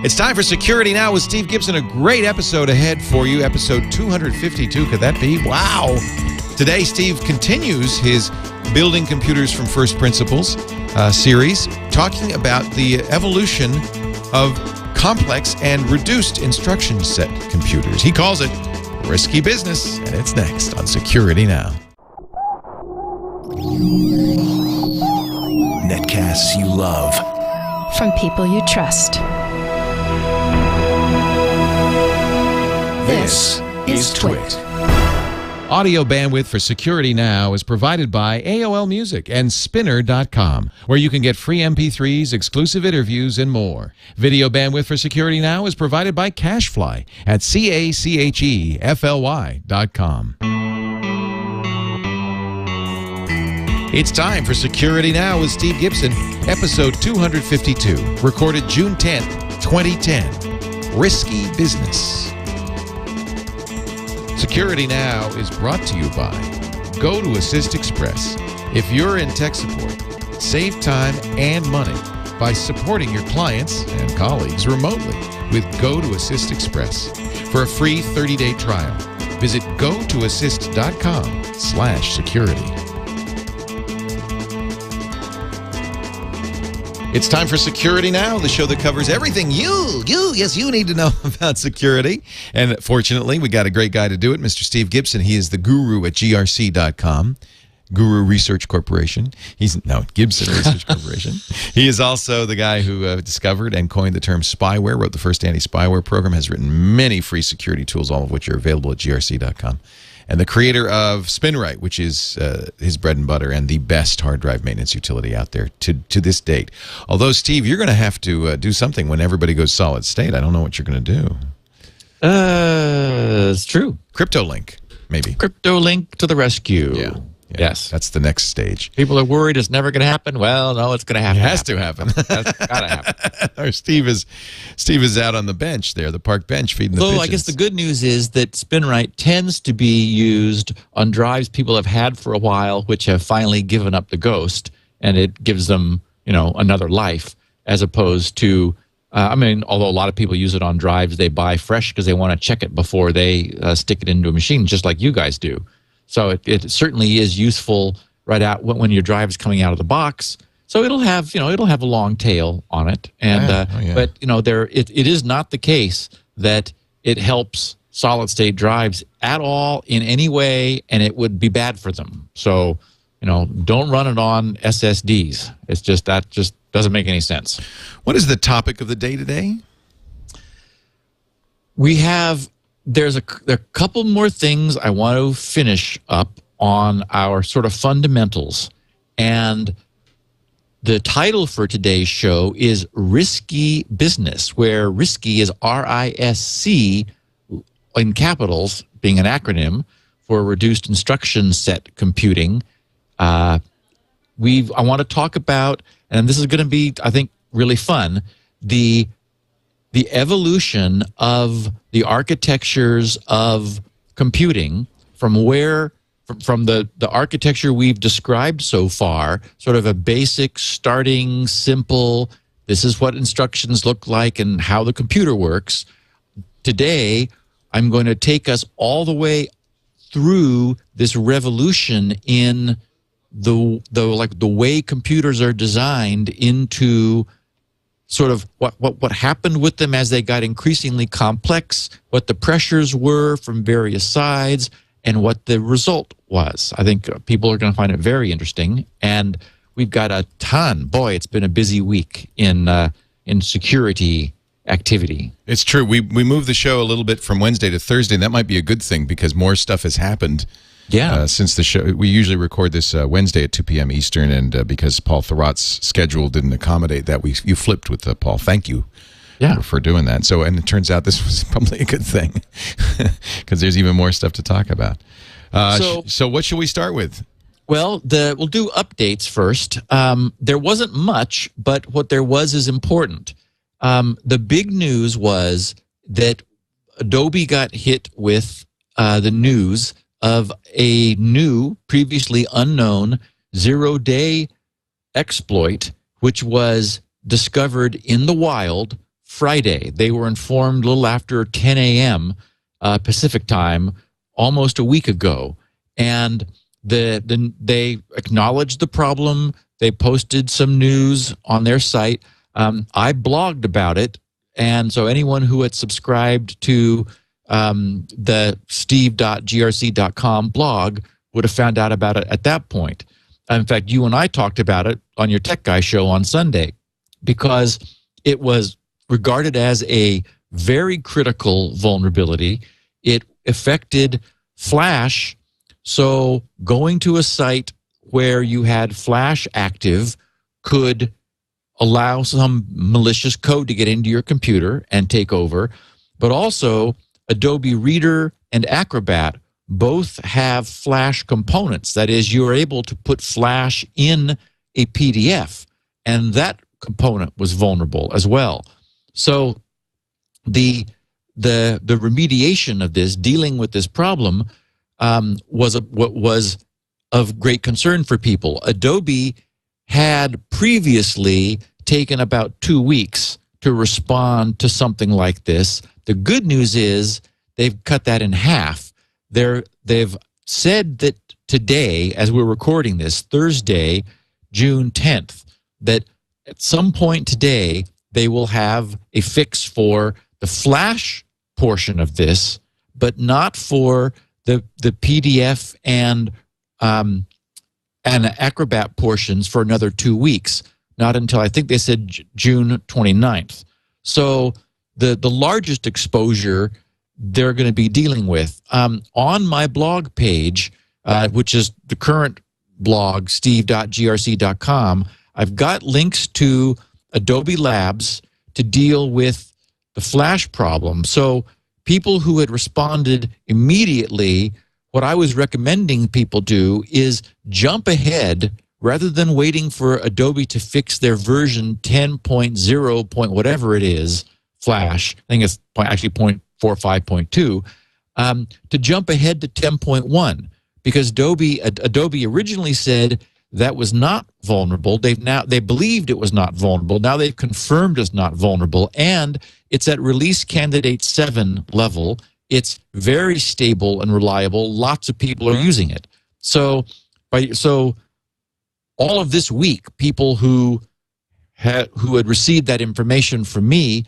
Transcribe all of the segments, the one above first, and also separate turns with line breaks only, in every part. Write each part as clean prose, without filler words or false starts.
It's time for Security Now with Steve Gibson. A great episode ahead for you. Episode 252. Could that be? Wow. Today, Steve continues his Building Computers from First Principles series, talking about the evolution of complex and reduced instruction set computers. He calls it risky business, and it's next on Security Now.
Netcasts you love.
From people you trust.
This is Twit.
Audio bandwidth for Security Now is provided by AOL Music and Spinner.com, where you can get free MP3s, exclusive interviews, and more. Video bandwidth for Security Now is provided by CacheFly at CacheFly.com. It's time for Security Now with Steve Gibson, episode 252, recorded June 10th, 2010. Risky business. Security Now is brought to you by Go to Assist Express. If you're in tech support, save time and money by supporting your clients and colleagues remotely with Go to Assist Express. For a free 30-day trial, visit gotoassist.com/security. It's time for Security Now, the show that covers everything you need to know about security. And fortunately, we got a great guy to do it, Mr. Steve Gibson. He is the guru at grc.com, Guru Research Corporation. Gibson Research Corporation. He is also the guy who discovered and coined the term spyware, wrote the first anti-spyware program, has written many free security tools, all of which are available at grc.com. And the creator of Spinrite, which is his bread and butter and the best hard drive maintenance utility out there to this date. Although, Steve, you're going to have to do something when everybody goes solid state. I don't know what you're going to do.
It's true.
CryptoLink, maybe.
CryptoLink to the rescue.
Yeah.
Yes.
That's the next stage.
People are worried it's never going to happen. Well, no, it's going to happen.
It has to happen.
That's got to happen.
Our Steve is out on the bench there, the park bench, feeding the pigeons.
I guess the good news is that Spinrite tends to be used on drives people have had for a while, which have finally given up the ghost, and it gives them, another life, as opposed to, although a lot of people use it on drives they buy fresh because they want to check it before they stick it into a machine, just like you guys do. So it certainly is useful right out when your drive is coming out of the box. So it'll have it'll have a long tail on it, and but it is not the case that it helps solid state drives at all in any way, and it would be bad for them. So don't run it on SSDs. That just doesn't make any sense.
What is the topic of the day today?
There are a couple more things I want to finish up on our sort of fundamentals. And the title for today's show is Risky Business, where risky is RISC in capitals, being an acronym for reduced instruction set computing. I want to talk about, and this is going to be, I think, really fun, the evolution of the architectures of computing from the architecture we've described so far, sort of a basic, starting, simple, this is what instructions look like and how the computer works. Today, I'm going to take us all the way through this revolution in the way computers are designed into sort of what happened with them as they got increasingly complex, what the pressures were from various sides, and what the result was. I think people are going to find it very interesting, and we've got a ton. Boy, it's been a busy week in security activity.
It's true. We moved the show a little bit from Wednesday to Thursday, and that might be a good thing because more stuff has happened.
Yeah.
Since the show, we usually record this Wednesday at 2 p.m. Eastern, and because Paul Thurrott's schedule didn't accommodate that, you flipped with Paul. Thank you for doing that. So, and it turns out this was probably a good thing because there's even more stuff to talk about. So what should we start with?
Well, we'll do updates first. There wasn't much, but what there was is important. The big news was that Adobe got hit with the news of a new, previously unknown, zero-day exploit, which was discovered in the wild Friday. They were informed a little after 10 a.m. Pacific time almost a week ago. And they acknowledged the problem. They posted some news on their site. I blogged about it. And so anyone who had subscribed to the steve.grc.com blog would have found out about it at that point. In fact, you and I talked about it on your Tech Guy show on Sunday because it was regarded as a very critical vulnerability. It affected Flash, so going to a site where you had Flash active could allow some malicious code to get into your computer and take over, but also Adobe Reader and Acrobat both have Flash components. That is, you're able to put Flash in a PDF, and that component was vulnerable as well. So the remediation of this, dealing with this problem, what was of great concern for people. Adobe had previously taken about 2 weeks to respond to something like this. The good news is they've cut that in half. They've said that today, as we're recording this, Thursday, June 10th, that at some point today, they will have a fix for the Flash portion of this, but not for the PDF and Acrobat portions for another 2 weeks. Not until, I think they said June 29th. So the largest exposure they're going to be dealing with. On my blog page, which is the current blog, steve.grc.com, I've got links to Adobe Labs to deal with the Flash problem. So people who had responded immediately, what I was recommending people do is jump ahead rather than waiting for Adobe to fix their version 10.0 point whatever it is, Flash, I think it's actually 0.45.2, to jump ahead to 10.1, because Adobe originally said that was not vulnerable. They believed it was not vulnerable. Now they've confirmed it's not vulnerable, and it's at release candidate 7 level. It's very stable and reliable. Lots of people are using it. So all of this week, people who had received that information from me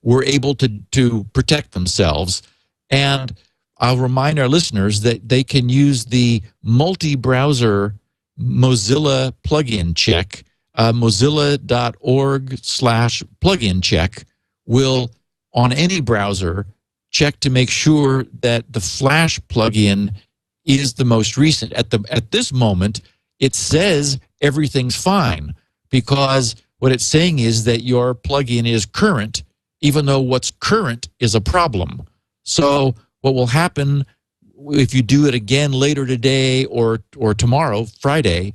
were able to protect themselves. And I'll remind our listeners that they can use the multi-browser Mozilla plugin check. Mozilla.org/plugin check will, on any browser, check to make sure that the Flash plugin is the most recent. At this moment, it says everything's fine, because what it's saying is that your plugin is current, even though what's current is a problem. So what will happen if you do it again later today or tomorrow, Friday,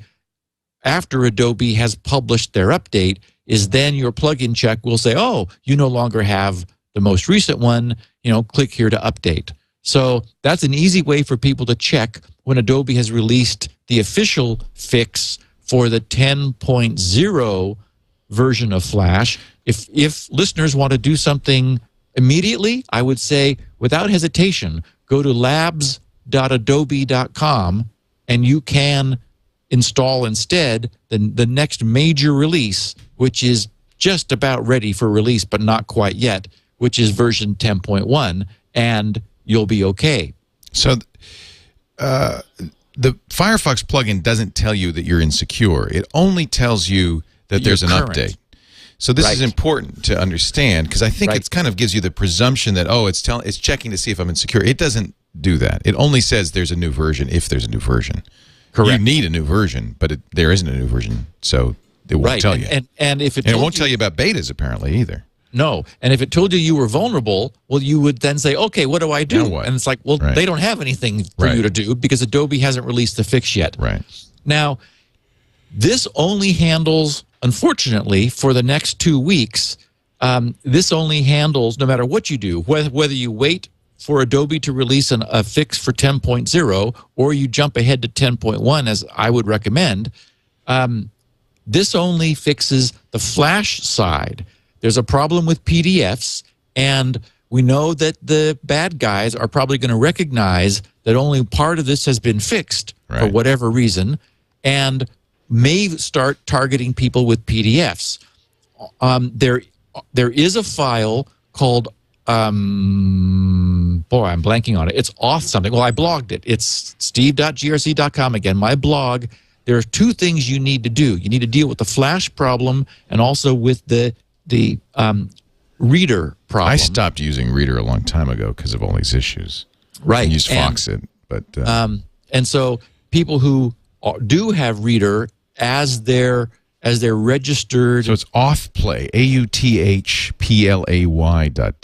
after Adobe has published their update, is then your plugin check will say, oh, you no longer have the most recent one, click here to update. So that's an easy way for people to check when Adobe has released the official fix for the 10.0 version of Flash. If listeners want to do something immediately, I would say, without hesitation, go to labs.adobe.com and you can install instead the next major release, which is just about ready for release, but not quite yet, which is version 10.1, and you'll be okay.
So the Firefox plugin doesn't tell you that you're insecure. It only tells you that there's an update. So this is important to understand, because I think it kind of gives you the presumption that, oh, it's checking to see if I'm insecure. It doesn't do that. It only says there's a new version if there's a new version.
Correct.
You need a new version, but there isn't a new version, so it won't tell you.
And if it
won't tell you about betas apparently either.
No, and if it told you were vulnerable, well, you would then say, okay, what do I do?
Now what?
And it's like, well, they don't have anything for you to do because Adobe hasn't released the fix yet.
Right.
Now, this only handles, unfortunately, for the next 2 weeks, this only handles, no matter what you do, whether you wait for Adobe to release a fix for 10.0 or you jump ahead to 10.1, as I would recommend, this only fixes the Flash side. there's a problem with PDFs, and we know that the bad guys are probably going to recognize that only part of this has been fixed for whatever reason, and may start targeting people with PDFs. There is a file called, boy, I'm blanking on it. It's auth something. Well, I blogged it. It's steve.grc.com. Again, my blog. There are two things you need to do. You need to deal with the flash problem and also with the reader problem.
I stopped using Reader a long time ago because of all these issues.
Right.
I used Foxit, but
and so people who do have Reader as their registered.
So it's authplay, authplay.dll.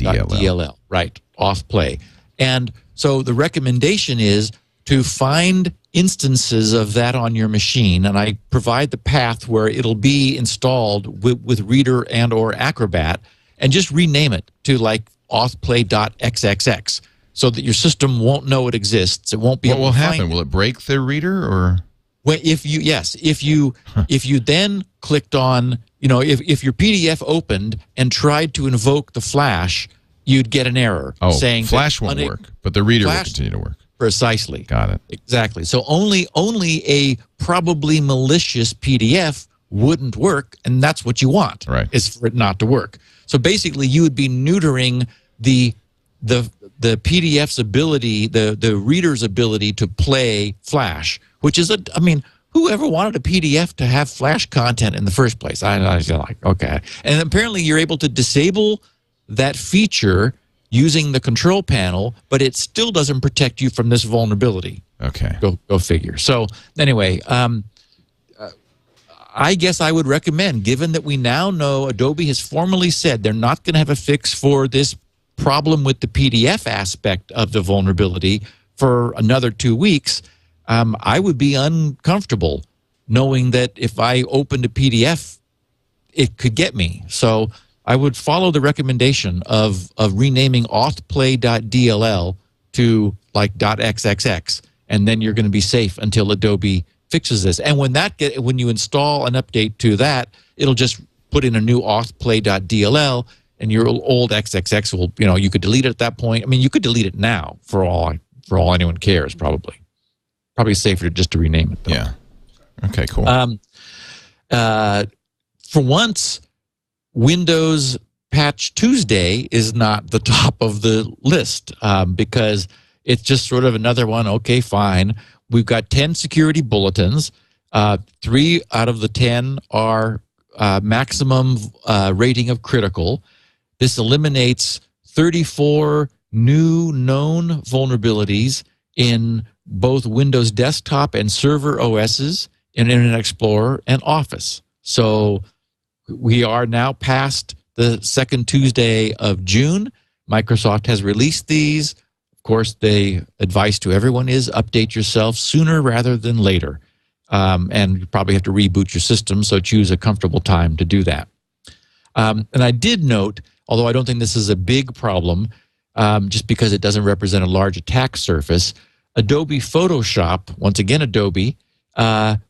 DLL, right? Authplay, and so the recommendation is to find instances of that on your machine, and I provide the path where it'll be installed with Reader and or Acrobat, and just rename it to like authplay.xxx so that your system won't know it exists. It won't be.
What will happen? Will it break the Reader or?
Well, if you then clicked on, if your PDF opened and tried to invoke the Flash, you'd get an error saying
Flash won't work, but the Reader will continue to work.
Precisely.
Got it.
Exactly. So only a probably malicious PDF wouldn't work, and that's what you want.
Right.
Is for it not to work. So basically, you would be neutering the PDF's ability, the reader's ability to play Flash, which is whoever wanted a PDF to have Flash content in the first place? I feel like, okay. And apparently, you're able to disable that feature using the control panel, but it still doesn't protect you from this vulnerability.
Okay.
Go figure. So anyway, I guess I would recommend, given that we now know Adobe has formally said they're not going to have a fix for this problem with the PDF aspect of the vulnerability for another 2 weeks, I would be uncomfortable knowing that if I opened a PDF, it could get me. So I would follow the recommendation of renaming authplay.dll to like .xxx, and then you're going to be safe until Adobe fixes this. And when you install an update to that, it'll just put in a new authplay.dll, and your old XXX will, you could delete it at that point. I mean, you could delete it now for all anyone cares, probably. Probably safer just to rename it, though.
Yeah. Okay, cool.
For once, Windows Patch Tuesday is not the top of the list because it's just sort of another one. Okay, fine. We've got 10 security bulletins. 3 out of the 10 are maximum rating of critical. This eliminates 34 new known vulnerabilities in both Windows Desktop and Server OSs in Internet Explorer and Office. So we are now past the second Tuesday of June. Microsoft has released these. Of course, the advice to everyone is update yourself sooner rather than later. And you probably have to reboot your system, so choose a comfortable time to do that. And I did note, although I don't think this is a big problem, just because it doesn't represent a large attack surface, Adobe Photoshop, once again Adobe,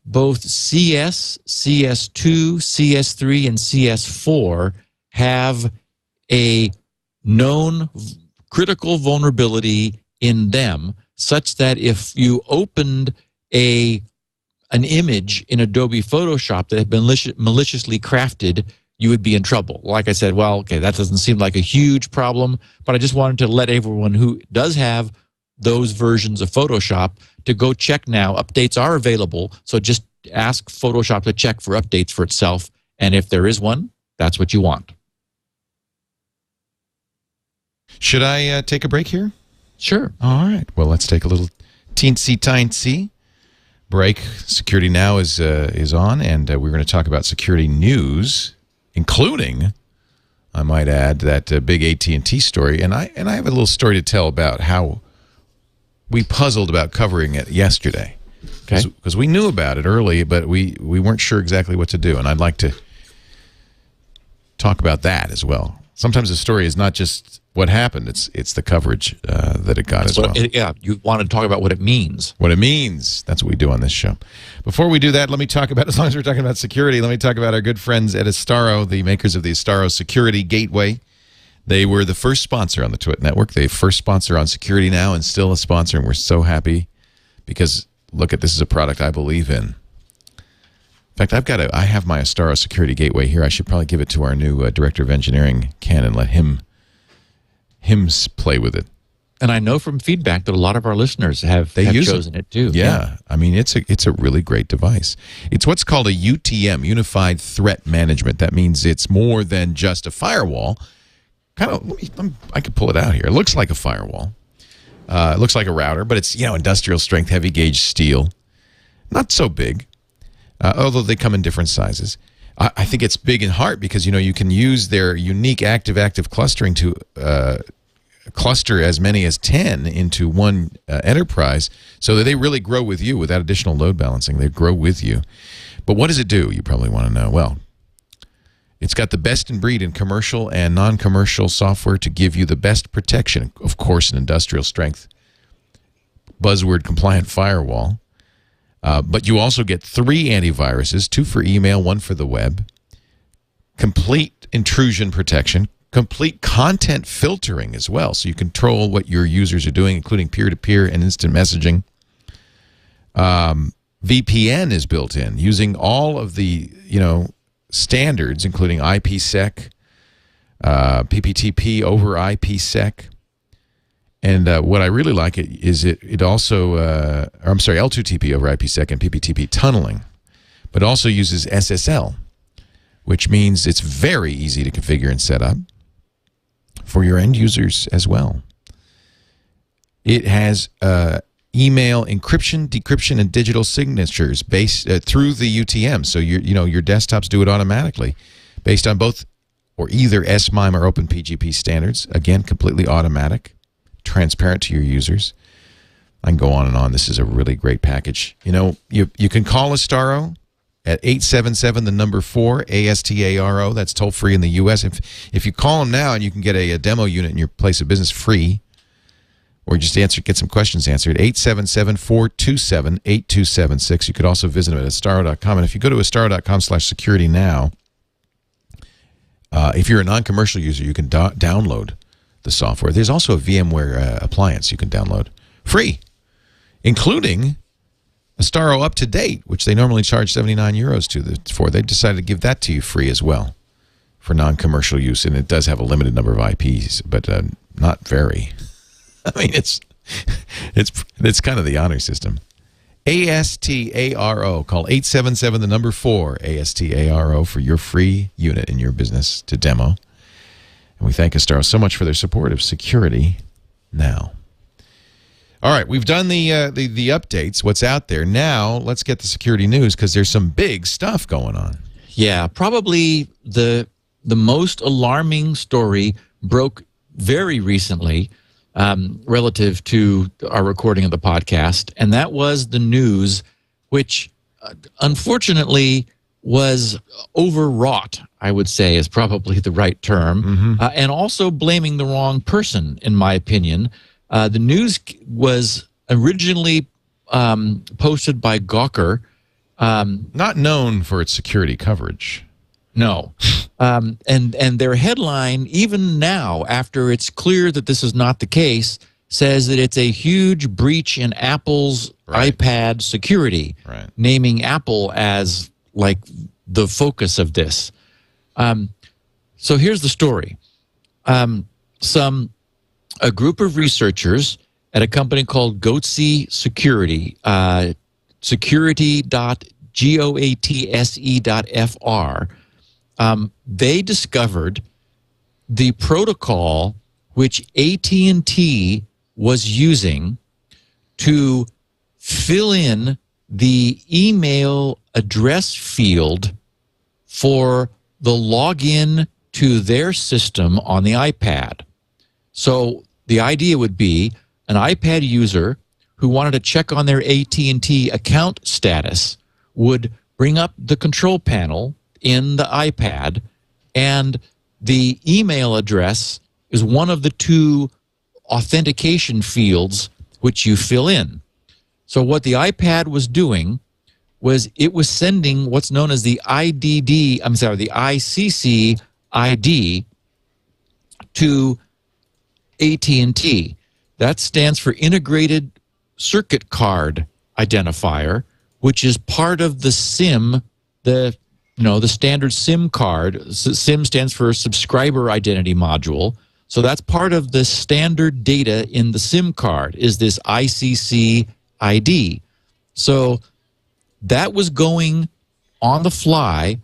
both CS, CS2, CS3, and CS4 have a known critical vulnerability in them, such that if you opened an image in Adobe Photoshop that had been maliciously crafted, you would be in trouble. Like I said, well, okay, that doesn't seem like a huge problem, but I just wanted to let everyone who does have those versions of Photoshop to go check now. Updates are available, so just ask Photoshop to check for updates for itself, and if there is one, that's what you want.
Should I take a break here?
Sure.
All right. Well, let's take a little teensy-tiny break. Security Now is on, and we're going to talk about security news, including, I might add, that big AT&T story. And I have a little story to tell about how we puzzled about covering it yesterday. Because we knew about it early, but we weren't sure exactly what to do. And I'd like to talk about that as well. Sometimes the story is not just what happened; it's the coverage that it got as well.
You want to talk about what it means.
What it means. That's what we do on this show. Before we do that, let me talk about, as long as we're talking about security, let me talk about our good friends at Astaro, the makers of the Astaro Security Gateway. They were the first sponsor on the Twit Network. They first sponsor on Security Now and still a sponsor, and we're so happy because, look, this is a product I believe in. In fact, I have my Astaro Security Gateway here. I should probably give it to our new Director of Engineering, Ken, and let him play with it.
And I know from feedback that a lot of our listeners have chosen it too.
Yeah. I mean, it's a really great device. It's what's called a UTM, Unified Threat Management. That means it's more than just a firewall. I could pull it out here. It looks like a firewall. It looks like a router, but it's industrial strength, heavy gauge steel. Not so big, although they come in different sizes. I think it's big in heart because you can use their unique active clustering to cluster as many as 10 into one enterprise so that they really grow with you without additional load balancing. They grow with you. But what does it do? You probably want to know. Well, it's got the best in breed in commercial and non-commercial software to give you the best protection. Of course, an industrial strength, buzzword compliant firewall. But you also get 3 antiviruses, 2 for email, 1 for the web, complete intrusion protection, complete content filtering as well, so you control what your users are doing, including peer-to-peer and instant messaging. VPN is built in, using all of the standards, including IPsec, PPTP over IPsec. And what I really like is it also, L2TP over IPsec and PPTP tunneling, but also uses SSL, which means it's very easy to configure and set up for your end users as well. It has email encryption, decryption, and digital signatures based through the UTM. So your desktops do it automatically, based on both or either SMIME or OpenPGP standards. Again, completely automatic, transparent to your users. I can go on and on. This is a really great package. You can call Astaro at 877 the number 4 ASTARO. That's toll free in the U.S. If you call them now, and you can get a demo unit in your place of business free, or just get some questions answered. 877-427-8276. You could also visit them at astaro.com. And if you go to astaro.com/security now, if you're a non-commercial user, you can download the software. There's also a VMware appliance you can download free, including Astaro Up to Date, which they normally charge 79 euros for. They decided to give that to you free as well for non-commercial use, and it does have a limited number of IPs, but not very. I mean, it's kind of the honor system. ASTARO. Call 877 the number 4 ASTARO for your free unit in your business to demo. And we thank Astaro so much for their support of Security Now. All right, we've done the updates, what's out there. Now, let's get the security news, because there's some big stuff going on.
Yeah, probably the most alarming story broke very recently relative to our recording of the podcast, and that was the news, which unfortunately was overwrought, I would say is probably the right term, and also blaming the wrong person, in my opinion. The news was originally posted by Gawker.
Not known for its security coverage.
No. And their headline, even now, after it's clear that this is not the case, says that it's a huge breach in Apple's iPad security, naming Apple as like the focus of this. So here's the story. A group of researchers at a company called RISCy Security, security.goatse.fr, they discovered the protocol which AT&T was using to fill in the email address field for the login to their system on the iPad. So the idea would be an iPad user who wanted to check on their AT&T account status would bring up the control panel in the iPad and the email address is one of the two authentication fields which you fill in. So what the iPad was doing was it was sending what's known as the the ICC ID to AT&T. That stands for Integrated Circuit Card Identifier, which is part of the SIM, the standard SIM card. SIM stands for Subscriber Identity Module. So that's part of the standard data in the SIM card is this ICC ID. So that was going on the fly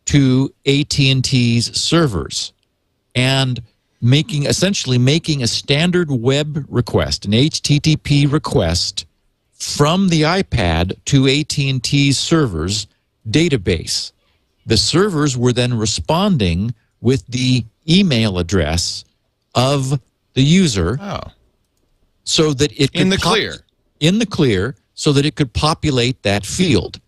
to AT&T's servers and essentially making a standard web request, an HTTP request from the iPad to AT&T's servers database. The servers were then responding with the email address of the user so that it could
in the clear
so that it could populate that field,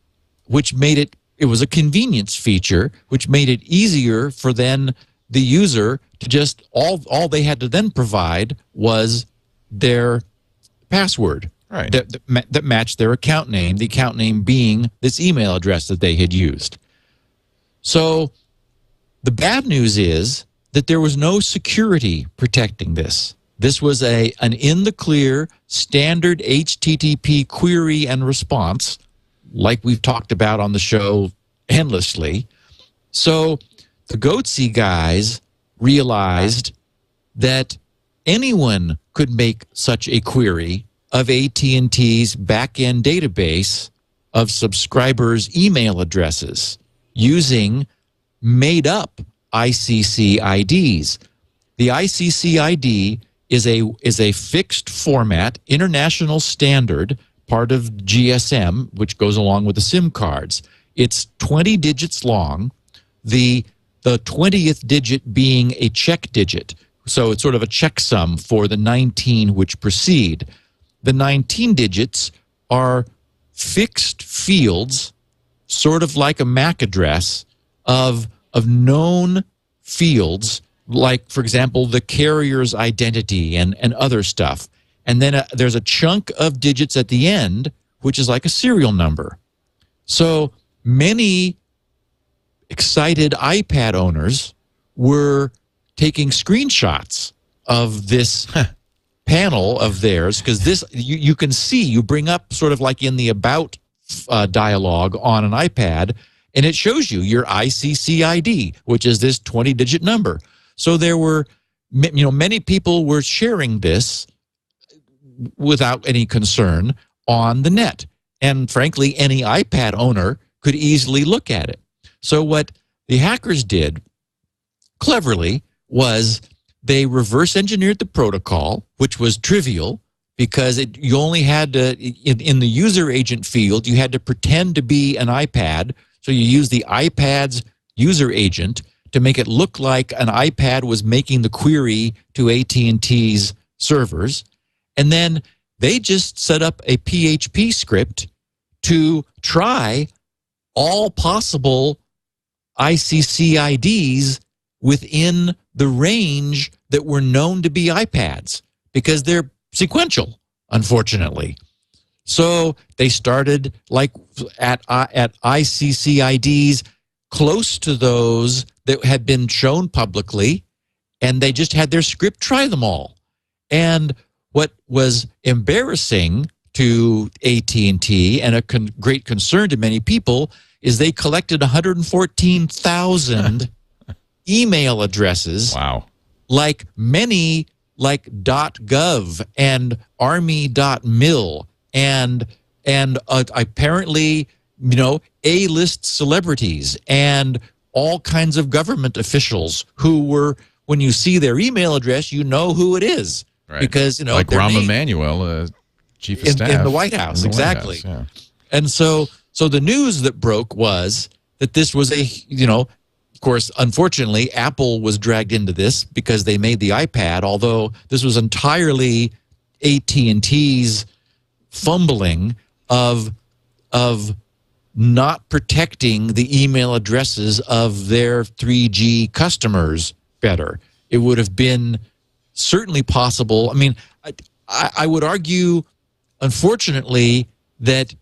which made it was a convenience feature, which made it easier for then the user to just all they had to then provide was their password that matched their account name, the account name being this email address that they had used. So the bad news is that there was no security protecting this. This was an in-the-clear standard HTTP query and response, like we've talked about on the show endlessly. So the RISCy guys realized that anyone could make such a query of AT&T's back-end database of subscribers' email addresses using made-up ICC IDs. The ICC ID is a fixed format, international standard, part of GSM, which goes along with the SIM cards. It's 20 digits long, the 20th digit being a check digit. So it's sort of a checksum for the 19 which precede. The 19 digits are fixed fields, sort of like a MAC address, of known fields, like, for example, the carrier's identity and other stuff. And then there's a chunk of digits at the end, which is like a serial number. So many excited iPad owners were taking screenshots of this panel of theirs, because this you can see, you bring up sort of like in the about dialogue on an iPad, and it shows you your ICC ID, which is this 20-digit number. So there were, many people were sharing this without any concern on the net. And frankly, any iPad owner could easily look at it. So what the hackers did cleverly was they reverse engineered the protocol, which was trivial because you only had to, in the user agent field, you had to pretend to be an iPad. So you use the iPad's user agent to make it look like an iPad was making the query to AT&T's servers. And then they just set up a PHP script to try all possible ICC IDs within the range that were known to be iPads, because they're sequential, unfortunately. So they started like at ICC IDs close to those that had been shown publicly, and they just had their script try them all. And what was embarrassing to AT&T and a great concern to many people is they collected 114,000 email addresses.
Wow.
Like many, like .gov and army.mil and apparently, A-list celebrities and all kinds of government officials who were, when you see their email address, you know who it is.
Right.
Because,
like Rahm Emanuel, chief of staff.
In the White House, exactly.
White House, yeah.
And so the news that broke was that this was of course, unfortunately, Apple was dragged into this because they made the iPad, although this was entirely AT&T's fumbling of not protecting the email addresses of their 3G customers better. It would have been certainly possible. I mean, I would argue, unfortunately, that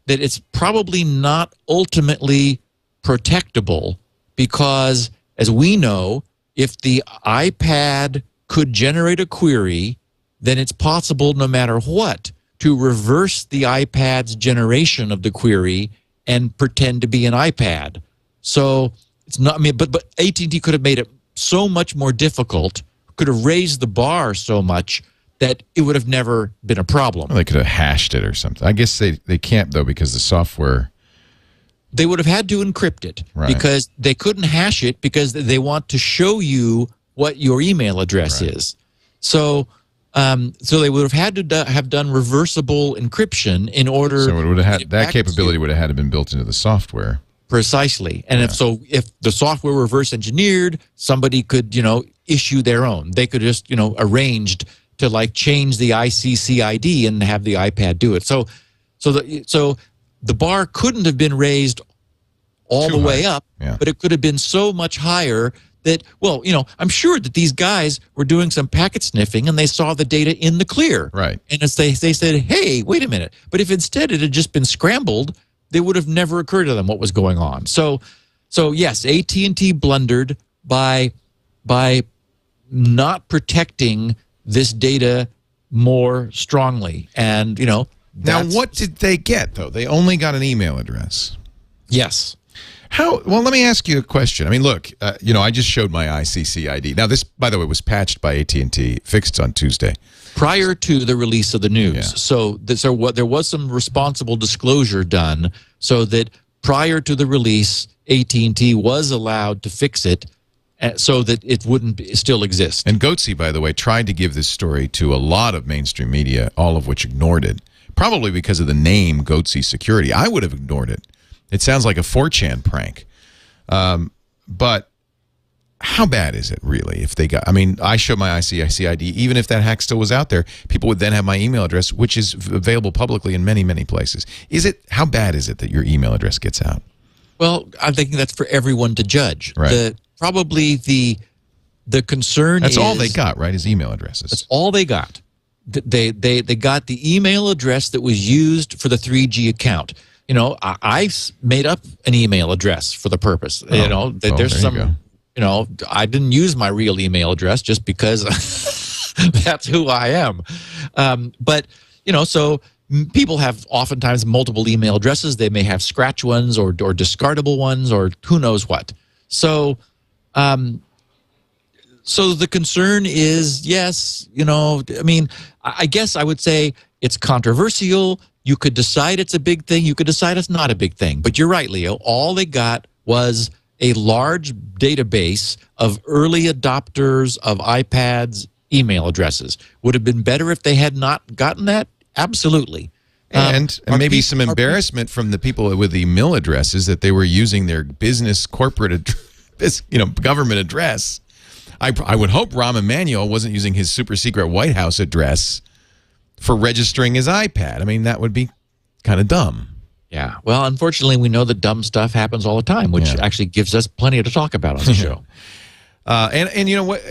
it's probably not ultimately protectable, because, as we know, if the iPad could generate a query, then it's possible, no matter what, to reverse the iPad's generation of the query and pretend to be an iPad. So it's not. I mean, but AT&T could have made it so much more difficult, could have raised the bar so much that it would have never been a problem.
Well, they could have hashed it or something. I guess they can't, though, because the software...
They would have had to encrypt it,
right,
because they couldn't hash it, because they want to show you what your email address
right.
is. So they would have had to have done reversible encryption in order...
So it would have had, that capability would have had to been built into the software.
Precisely. And if the software were reverse engineered, somebody could, issue their own. They could just, arranged to like change the RISCy ID and have the iPad do it. So the bar couldn't have been raised all the way up, but it could have been so much higher that, well, I'm sure that these guys were doing some packet sniffing and they saw the data in the clear.
Right.
And as they said, hey, wait a minute. But if instead it had just been scrambled, they would have never occurred to them what was going on. So yes, AT&T blundered by not protecting this data more strongly. And,
now, what did they get, though? They only got an email address.
Yes.
How? Well, let me ask you a question. I mean, look, I just showed my RISCy ID. Now, this, by the way, was patched by AT&T, fixed on Tuesday.
Prior to the release of the news.
Yeah.
So there was some responsible disclosure done so that prior to the release, AT&T was allowed to fix it so that it wouldn't still exist.
And RISCy, by the way, tried to give this story to a lot of mainstream media, all of which ignored it. Probably because of the name RISCy Security. I would have ignored it. It sounds like a 4chan prank. But how bad is it really if they got... I mean, I showed my RISCy ID. Even if that hack still was out there, people would then have my email address, which is available publicly in many, many places. How bad is it that your email address gets out?
Well, I'm thinking that's for everyone to judge.
Right.
Probably the concern
That's
is...
all they got, right, is email addresses.
That's all they got. They got the email address that was used for the 3G account. I made up an email address for the purpose. There's some... I didn't use my real email address just because that's who I am. But so people have oftentimes multiple email addresses. They may have scratch ones or discardable ones or who knows what. So the concern is, yes, I mean, I guess I would say it's controversial. You could decide it's a big thing. You could decide it's not a big thing. But you're right, Leo. All they got was a large database of early adopters of iPads' email addresses. Would have been better if they had not gotten that? Absolutely.
And maybe some embarrassment from the people with the email addresses that they were using their business corporate government address. I would hope Rahm Emanuel wasn't using his super secret White House address for registering his iPad. I mean, that would be kind of dumb.
Yeah. Well, unfortunately, we know that dumb stuff happens all the time, which actually gives us plenty to talk about on the show.
And you know what?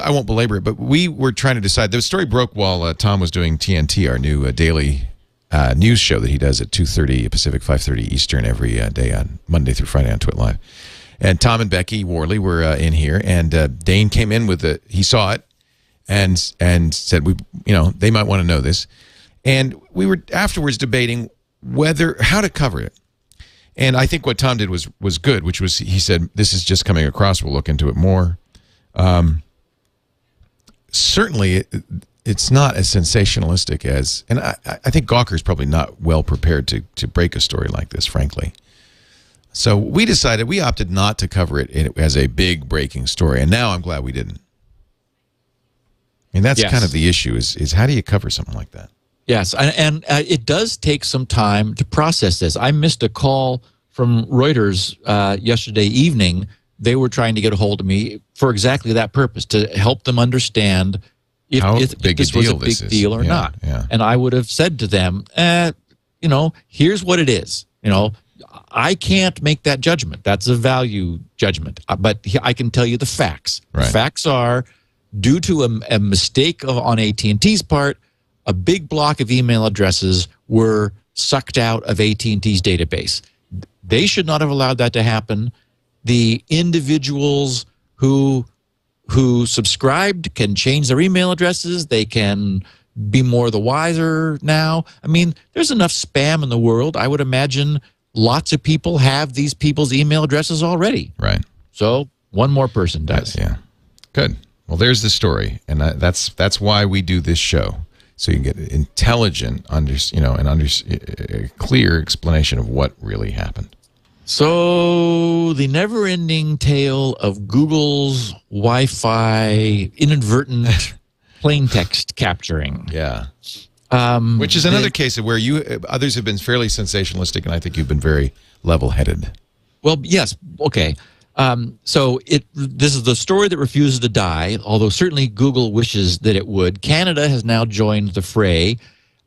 I won't belabor it, but we were trying to decide. The story broke while Tom was doing TNT, our new daily news show that he does at 2:30 Pacific, 5:30 Eastern every day on Monday through Friday on Twit Live. And Tom and Becky Worley were in here, and Dane came in with he saw it and said, they might want to know this. And we were afterwards debating how to cover it. And I think what Tom did was good, which was he said, this is just coming across. We'll look into it more. Certainly, it's not as sensationalistic as, and I think Gawker's probably not well prepared to break a story like this, frankly. So we opted not to cover it as a big breaking story, and now I'm glad we didn't. I mean, that's kind of the issue, is how do you cover something like that?
Yes, and it does take some time to process this. I missed a call from Reuters yesterday evening. They were trying to get a hold of me for exactly that purpose, to help them understand if this was a big deal or not.
Yeah.
And I would have said to them, here's what it is. I can't make that judgment. That's a value judgment. But I can tell you the facts.
Right.
The facts are, due to a mistake on AT&T's part, a big block of email addresses were sucked out of AT&T's database. They should not have allowed that to happen. The individuals who subscribed can change their email addresses. They can be more the wiser now. I mean, there's enough spam in the world. I would imagine lots of people have these people's email addresses already.
Right.
So one more person does.
Yeah. Good. Well, there's the story, and that's why we do this show, so you can get intelligent, a clear explanation of what really happened.
So the never-ending tale of Google's Wi-Fi inadvertent plain text capturing.
Yeah. Which is another case of where others have been fairly sensationalistic, and I think you've been very level-headed.
Well, yes. Okay. So this is the story that refuses to die, although certainly Google wishes that it would. Canada has now joined the fray,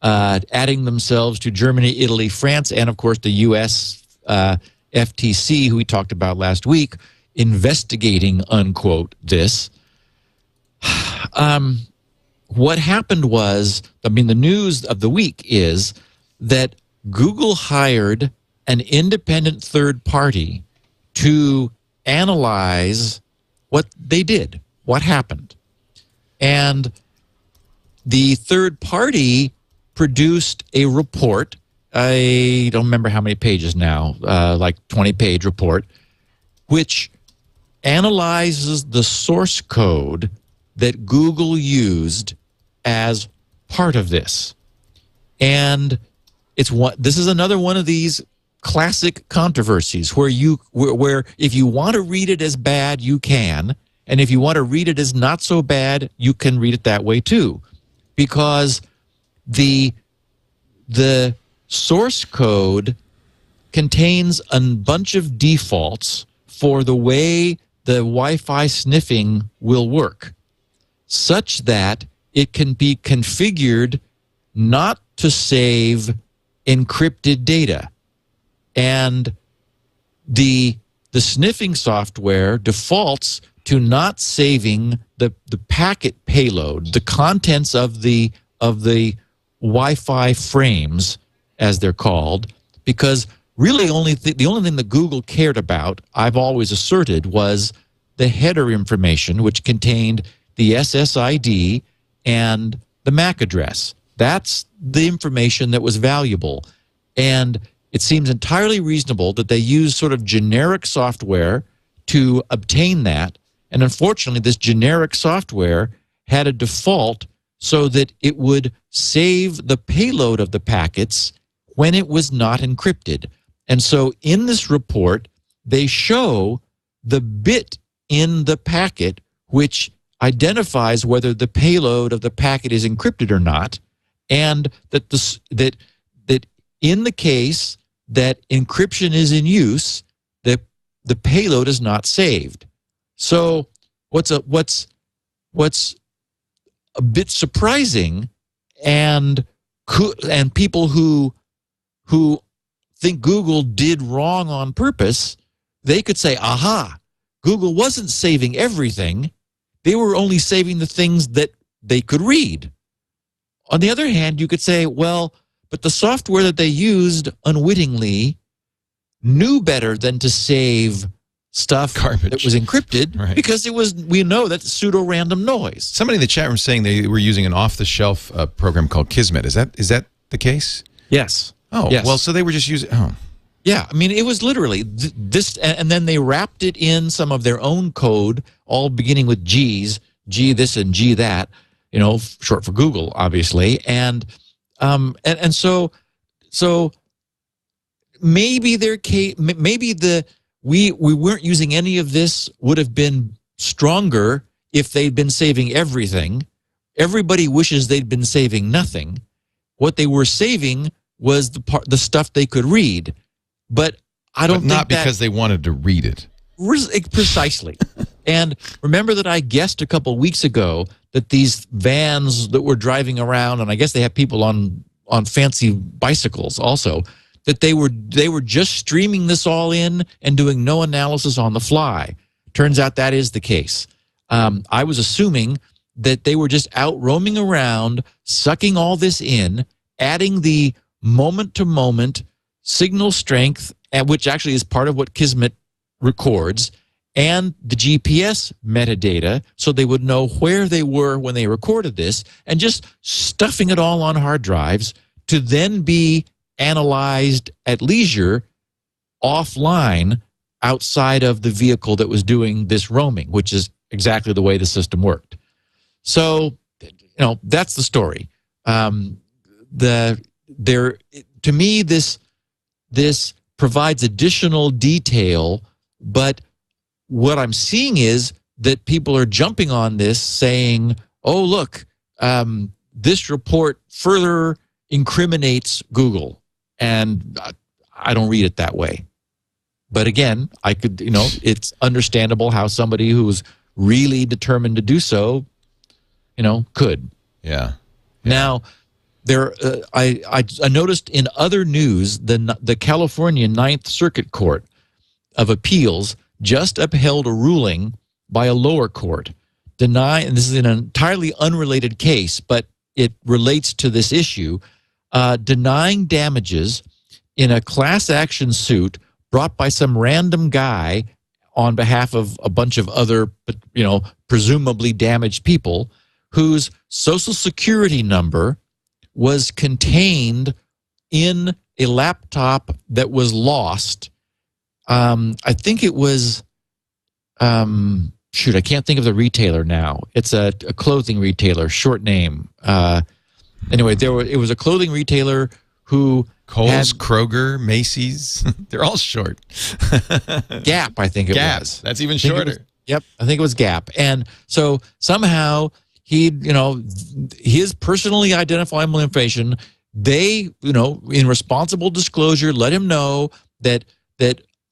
adding themselves to Germany, Italy, France, and, of course, the U.S. FTC, who we talked about last week, investigating, unquote, this. What happened was, the news of the week is that Google hired an independent third party to analyze what they did, what happened. And the third party produced a report. I don't remember how many pages now, like 20-page report, which analyzes the source code that Google used as part of this. And this is another one of these classic controversies where if you want to read it as bad, you can, and if you want to read it as not so bad, you can read it that way too, because the source code contains a bunch of defaults for the way the Wi-Fi sniffing will work, such that it can be configured not to save encrypted data. And the sniffing software defaults to not saving the packet payload, the contents of the Wi-Fi frames, as they're called, because really the only thing that Google cared about, I've always asserted, was the header information, which contained the SSID and the MAC address. That's the information that was valuable. And it seems entirely reasonable that they use sort of generic software to obtain that. And unfortunately, this generic software had a default so that it would save the payload of the packets when it was not encrypted. And so in this report, they show the bit in the packet which identifies whether the payload of the packet is encrypted or not, and that in the case that encryption is in use, the payload is not saved. So what's a bit surprising, and people who think Google did wrong on purpose, they could say, aha, Google wasn't saving everything. They were only saving the things that they could read. On the other hand, you could say, well, but the software that they used unwittingly knew better than to save stuff
Garbage.
that was encrypted,
Right.
because we know that's pseudo-random noise.
Somebody in the chat room saying they were using an off-the-shelf program called Kismet. Is that the case?
Yes.
Oh,
yes.
well, so they were just using. Oh,
Yeah, I mean, it was literally this, and then they wrapped it in some of their own code, all beginning with G's, G this and G that, short for Google, obviously, and so maybe we weren't using any of this would have been stronger if they'd been saving everything. Everybody wishes they'd been saving nothing. What they were saving was the stuff they could read. But I don't think
not because they wanted to read it.
Precisely. And remember that I guessed a couple weeks ago that these vans that were driving around, and I guess they have people on fancy bicycles also, that they were just streaming this all in and doing no analysis on the fly. Turns out that is the case. I was assuming that they were just out roaming around, sucking all this in, adding the moment-to-moment signal strength, which actually is part of what Kismet records, and the GPS metadata, so they would know where they were when they recorded this, and just stuffing it all on hard drives to then be analyzed at leisure offline outside of the vehicle that was doing this roaming, which is exactly the way the system worked. So, that's the story. To me, this provides additional detail, but what I'm seeing is that people are jumping on this saying, oh, look, this report further incriminates Google. And I don't read it that way. But again, I could, it's understandable how somebody who's really determined to do so, could.
Yeah.
Now, I noticed in other news, the California Ninth Circuit Court of Appeals just upheld a ruling by a lower court and this is an entirely unrelated case, but it relates to this issue, denying damages in a class action suit brought by some random guy on behalf of a bunch of other, presumably damaged people whose Social Security number was contained in a laptop that was lost. I think it was, I can't think of the retailer now. It's a clothing retailer, short name. Anyway, it was a clothing retailer who
Kohl's, Kroger, Macy's. They're all short.
Gap, I think it
Gap.
was.
That's even shorter.
Yep, I think it was Gap. And so somehow his personally identifiable information, they, in responsible disclosure, let him know that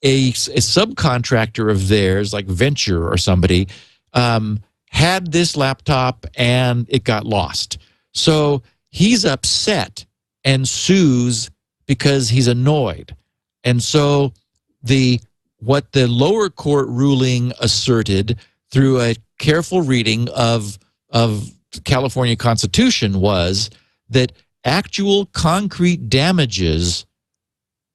a subcontractor of theirs, like Venture or somebody, had this laptop and it got lost. So he's upset and sues because he's annoyed. And so what the lower court ruling asserted through a careful reading of California Constitution was that actual concrete damages,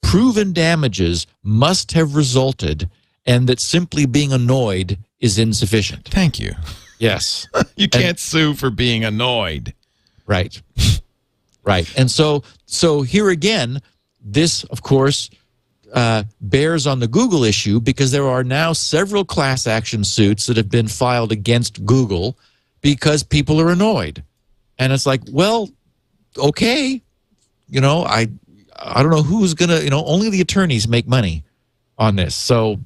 proven damages, must have resulted, and that simply being annoyed is insufficient.
Thank you.
Yes.
You can't sue for being annoyed.
Right. Right. And so here again, this, of course, bears on the Google issue, because there are now several class action suits that have been filed against Google because people are annoyed. And it's like, well, okay, I don't know who's going to, only the attorneys make money on this. So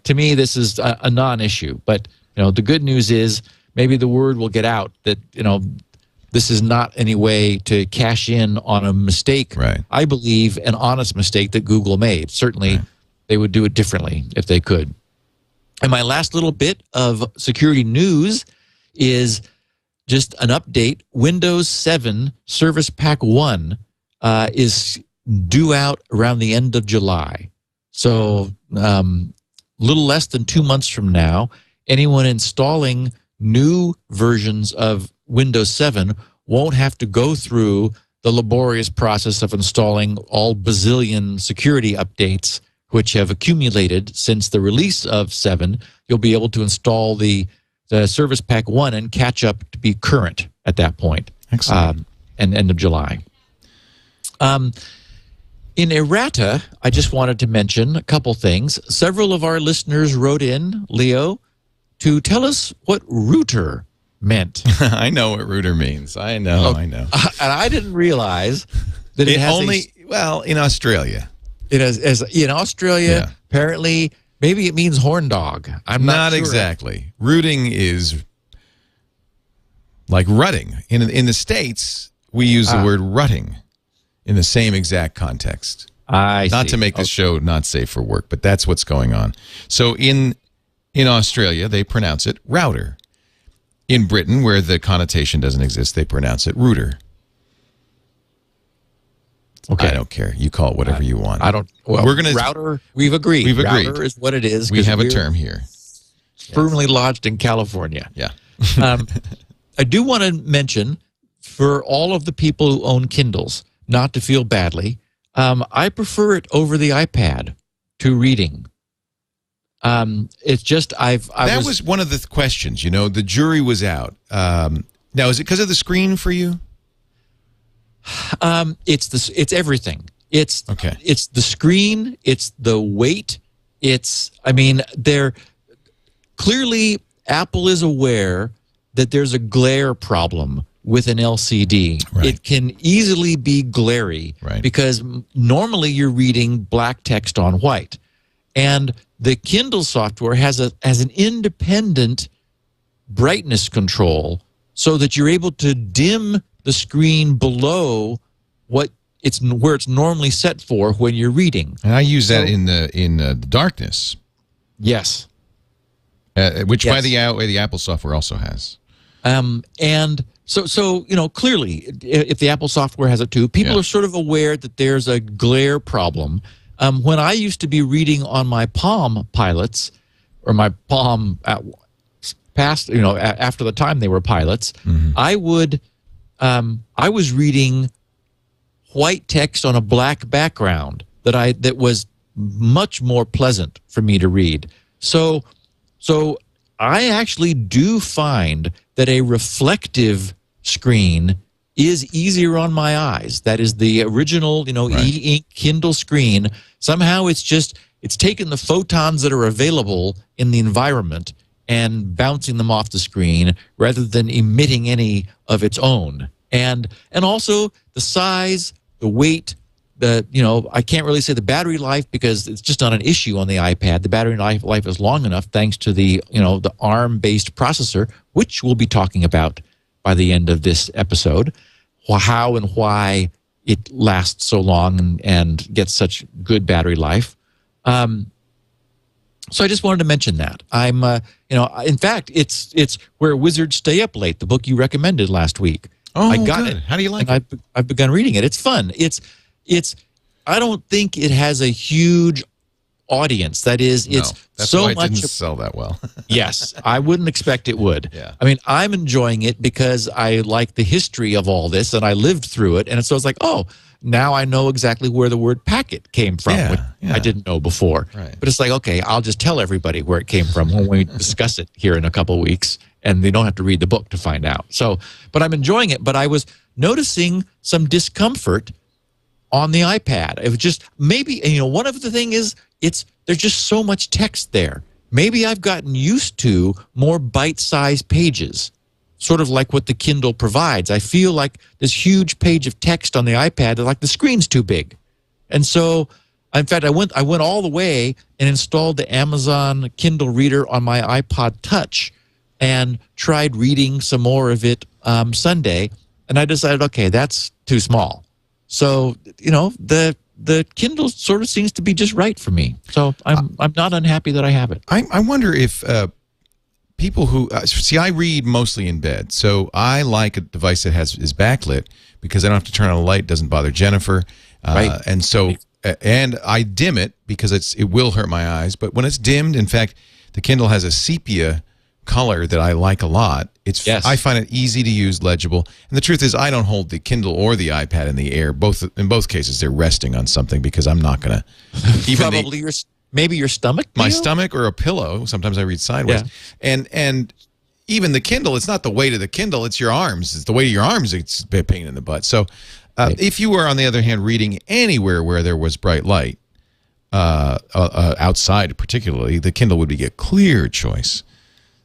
to me, this is a non-issue. But, the good news is maybe the word will get out that, this is not any way to cash in on a mistake.
Right.
I believe an honest mistake that Google made. Certainly, they would do it differently if they could. And my last little bit of security news is just an update. Windows 7 Service Pack 1 is due out around the end of July. So a little less than 2 months from now, anyone installing new versions of Windows 7 won't have to go through the laborious process of installing all bazillion security updates which have accumulated since the release of 7. You'll be able to install the Service Pack 1 and catch up to be current at that point.
Excellent.
And end of July. In errata, I just wanted to mention a couple things. Several of our listeners wrote in, Leo, to tell us what router meant.
I know what router means. I know.
And I didn't realize that it has
only, in Australia.
It has, in Australia, apparently, maybe it means horn dog. I'm not sure.
Exactly. Routing is like rutting. In the States, we use the word rutting in the same exact context. Not to make this show not safe for work, but that's what's going on. So in Australia, they pronounce it router. In Britain, where the connotation doesn't exist, they pronounce it router. Okay, I don't care. You call it whatever you want.
I don't. Well,
we're gonna
router. We've agreed.
We've agreed.
Router is what it is.
We have a term here.
Firmly lodged in California.
Yeah.
I do want to mention for all of the people who own Kindles, not to feel badly, I prefer it over the iPad to reading. It's just
that was one of the questions. You know, the jury was out. Now, is it because of the screen for you?
It's everything. It's the screen. It's the weight. They're clearly Apple is aware that there's a glare problem with an LCD. Right. It can easily be glary because normally you're reading black text on white, and the Kindle software has an independent brightness control so that you're able to dim the screen below where it's normally set for when you're reading.
And I use that in the darkness.
Yes.
Which by the way, the Apple software also has.
And so clearly, if the Apple software has it too, people are sort of aware that there's a glare problem. When I used to be reading on my Palm pilots, or my Palm after the time they were pilots, I was reading white text on a black background that was much more pleasant for me to read. So I actually do find that a reflective screen is easier on my eyes. That is the original, e-ink Kindle screen. Somehow it's taken the photons that are available in the environment and bouncing them off the screen rather than emitting any of its own. And also the size, the weight, I can't really say the battery life because it's just not an issue on the iPad. The battery life is long enough thanks to the ARM-based processor, which we'll be talking about by the end of this episode, how and why it lasts so long and gets such good battery life. So I just wanted to mention that. In fact, it's Where Wizards Stay Up Late, the book you recommended last week.
Oh,
I got
good.
it.
How do you like it?
I've begun reading it. It's fun. I don't think it has a huge audience. That is,
that's
so
why
much.
It didn't sell that well.
Yes, I wouldn't expect it would.
Yeah.
I'm enjoying it because I like the history of all this and I lived through it. And so it's like, oh, now I know exactly where the word packet came from, which I didn't know before.
Right.
But it's like, okay, I'll just tell everybody where it came from when we discuss it here in a couple of weeks, and they don't have to read the book to find out. So, but I'm enjoying it. But I was noticing some discomfort on the iPad. It was just maybe, one of the thing is there's just so much text there. Maybe I've gotten used to more bite-sized pages, sort of like what the Kindle provides. I feel like this huge page of text on the iPad, like the screen's too big. And so, in fact, I went all the way and installed the Amazon Kindle Reader on my iPod Touch and tried reading some more of it Sunday. And I decided, okay, that's too small. So, the Kindle sort of seems to be just right for me. So I'm not unhappy that I have it.
I wonder if people who see, I read mostly in bed, so I like a device that is backlit because I don't have to turn on a light. It doesn't bother Jennifer,
right.
And so and I dim it because it will hurt my eyes. But when it's dimmed, in fact, the Kindle has a sepia color that I like a lot. I find it easy to use, legible. And the truth is, I don't hold the Kindle or the iPad in the air. In both cases, they're resting on something because I'm not going to.
Probably maybe your stomach.
My stomach or a pillow. Sometimes I read sideways. Yeah. And even the Kindle, it's not the weight of the Kindle. It's your arms. It's the weight of your arms. It's a pain in the butt. So if you were, on the other hand, reading anywhere where there was bright light, outside particularly, the Kindle would be a clear choice.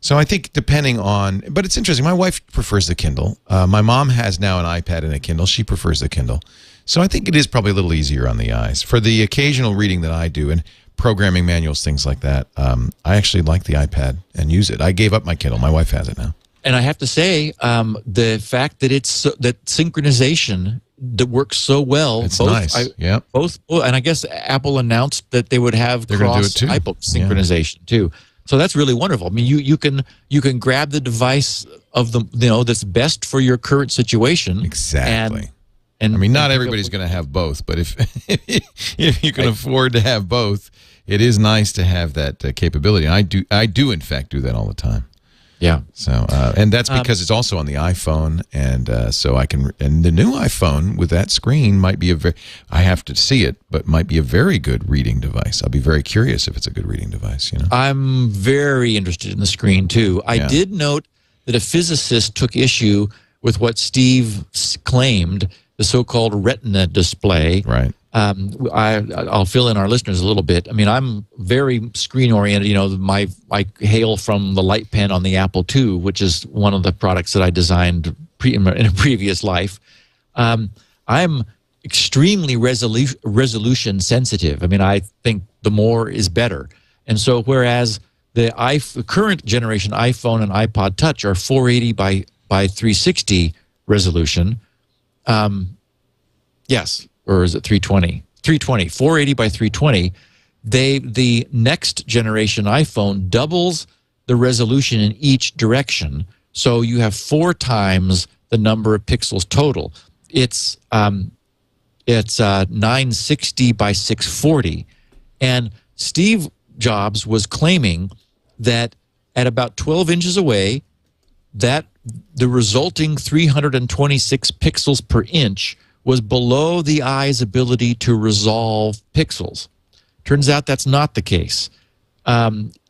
So I think depending on, but it's interesting. My wife prefers the Kindle. My mom has now an iPad and a Kindle. She prefers the Kindle. So I think it is probably a little easier on the eyes. For the occasional reading that I do and programming manuals, things like that, I actually like the iPad and use it. I gave up my Kindle. My wife has it now.
And I have to say, the fact that that synchronization that works so well.
It's nice.
And I guess Apple announced that they would have cross iBook synchronization too. So that's really wonderful. I mean, you can grab the device of that's best for your current situation.
Exactly.
And
I mean, not everybody's going to have both, but if if you can afford to have both, it is nice to have that capability. And I do in fact do that all the time.
Yeah.
So and that's because it's also on the iPhone, and so I can. And the new iPhone with that screen might be I have to see it, but might be a very good reading device. I'll be very curious if it's a good reading device.
I'm very interested in the screen too. I did note that a physicist took issue with what Steve claimed, the so-called retina display.
Right.
I'll fill in our listeners a little bit. I mean, I'm very screen-oriented. I hail from the light pen on the Apple II, which is one of the products that I designed in a previous life. I'm extremely resolution sensitive. I mean, I think the more is better. And so whereas the current generation iPhone and iPod Touch are 480 by 360 resolution. Yes, or is it 320? 320, 480 by 320. The next generation iPhone doubles the resolution in each direction, so you have 4 times the number of pixels total. It's 960 by 640, and Steve Jobs was claiming that at about 12 inches away, that the resulting 326 pixels per inch was below the eye's ability to resolve pixels. Turns out that's not the case.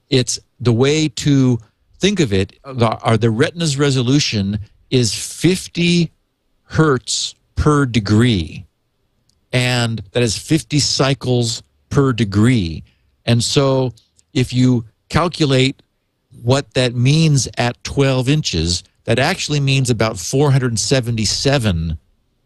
It's the way to think of it, the retina's resolution is 50 hertz per degree, and that is 50 cycles per degree. And so if you calculate what that means at 12 inches, that actually means about 477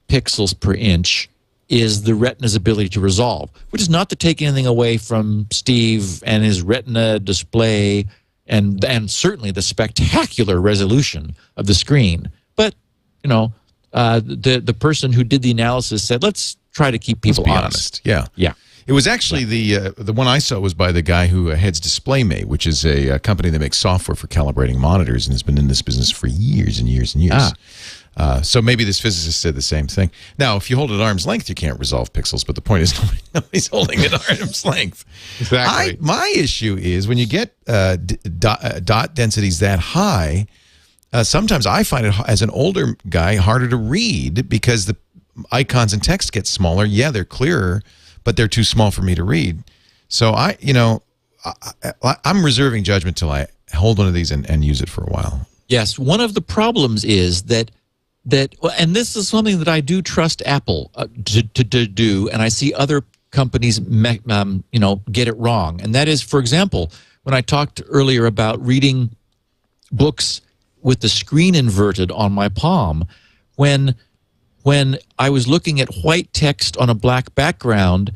pixels per inch is the retina's ability to resolve, which is not to take anything away from Steve and his retina display and certainly the spectacular resolution of the screen. But, the person who did the analysis said, let's try to keep people honest.
Yeah.
Yeah.
It was actually the one I saw was by the guy who heads DisplayMate, which is a company that makes software for calibrating monitors and has been in this business for years and years and years. So maybe this physicist said the same thing. Now, if you hold it at arm's length, you can't resolve pixels, but the point is nobody's holding it at arm's length.
Exactly.
My issue is when you get dot densities that high, sometimes I find it, as an older guy, harder to read because the icons and text get smaller. Yeah, they're clearer, but they're too small for me to read. So I'm reserving judgment till I hold one of these and use it for a while.
Yes, one of the problems is that and this is something that I do trust Apple to do, and I see other companies get it wrong. And that is, for example, when I talked earlier about reading books with the screen inverted on my palm, when I was looking at white text on a black background,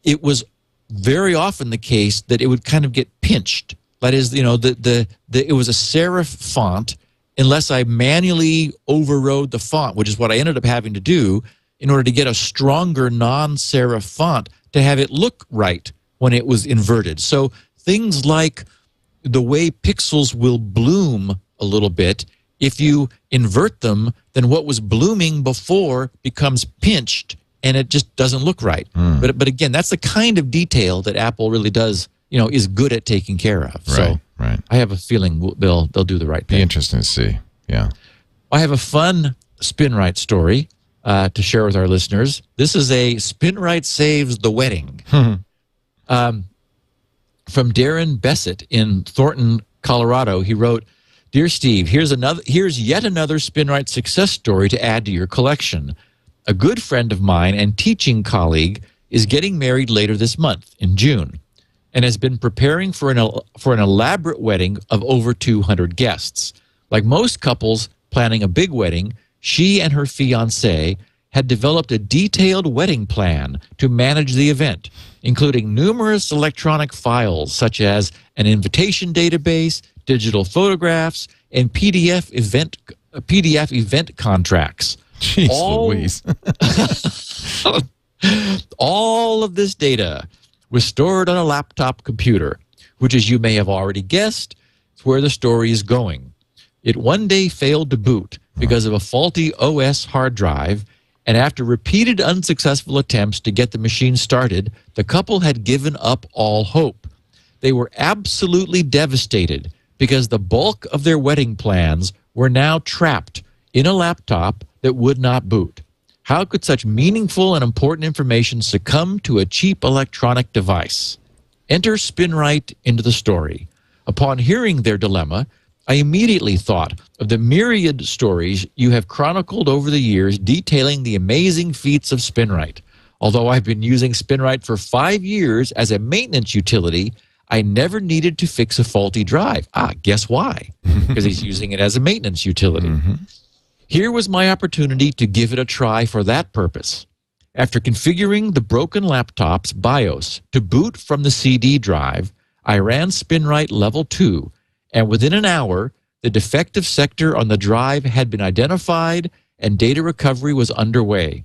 it was very often the case that it would kind of get pinched. That is, it was a serif font unless I manually overrode the font, which is what I ended up having to do in order to get a stronger non-serif font to have it look right when it was inverted. So things like the way pixels will bloom a little bit, if you invert them, then what was blooming before becomes pinched, and it just doesn't look right. But again, that's the kind of detail that Apple really does, is good at taking care of. So
Right.
I have a feeling they'll do the right thing.
Be interesting to see. Yeah.
I have a fun Spinrite story to share with our listeners. This is a Spinrite Saves the Wedding. From Darren Bessett in Thornton, Colorado. He wrote, "Dear Steve, here's yet another Spinrite success story to add to your collection. A good friend of mine and teaching colleague is getting married later this month in June and has been preparing for an elaborate wedding of over 200 guests. Like most couples planning a big wedding, she and her fiancé had developed a detailed wedding plan to manage the event, including numerous electronic files such as an invitation database, digital photographs, and PDF event contracts.
Jeez Louise.
All of this data was stored on a laptop computer, which, as you may have already guessed, is where the story is going. It one day failed to boot because of a faulty OS hard drive, and after repeated unsuccessful attempts to get the machine started, the couple had given up all hope. They were absolutely devastated because the bulk of their wedding plans were now trapped in a laptop that would not boot. How could such meaningful and important information succumb to a cheap electronic device? Enter Spinrite into the story. Upon hearing their dilemma, I immediately thought of the myriad stories you have chronicled over the years detailing the amazing feats of Spinrite. Although I've been using Spinrite for 5 years as a maintenance utility, I never needed to fix a faulty drive. Guess why? Because he's using it as a maintenance utility. Here was my opportunity to give it a try for that purpose. After configuring the broken laptop's BIOS to boot from the CD drive, I ran Spinrite Level 2, and within an hour, the defective sector on the drive had been identified and data recovery was underway.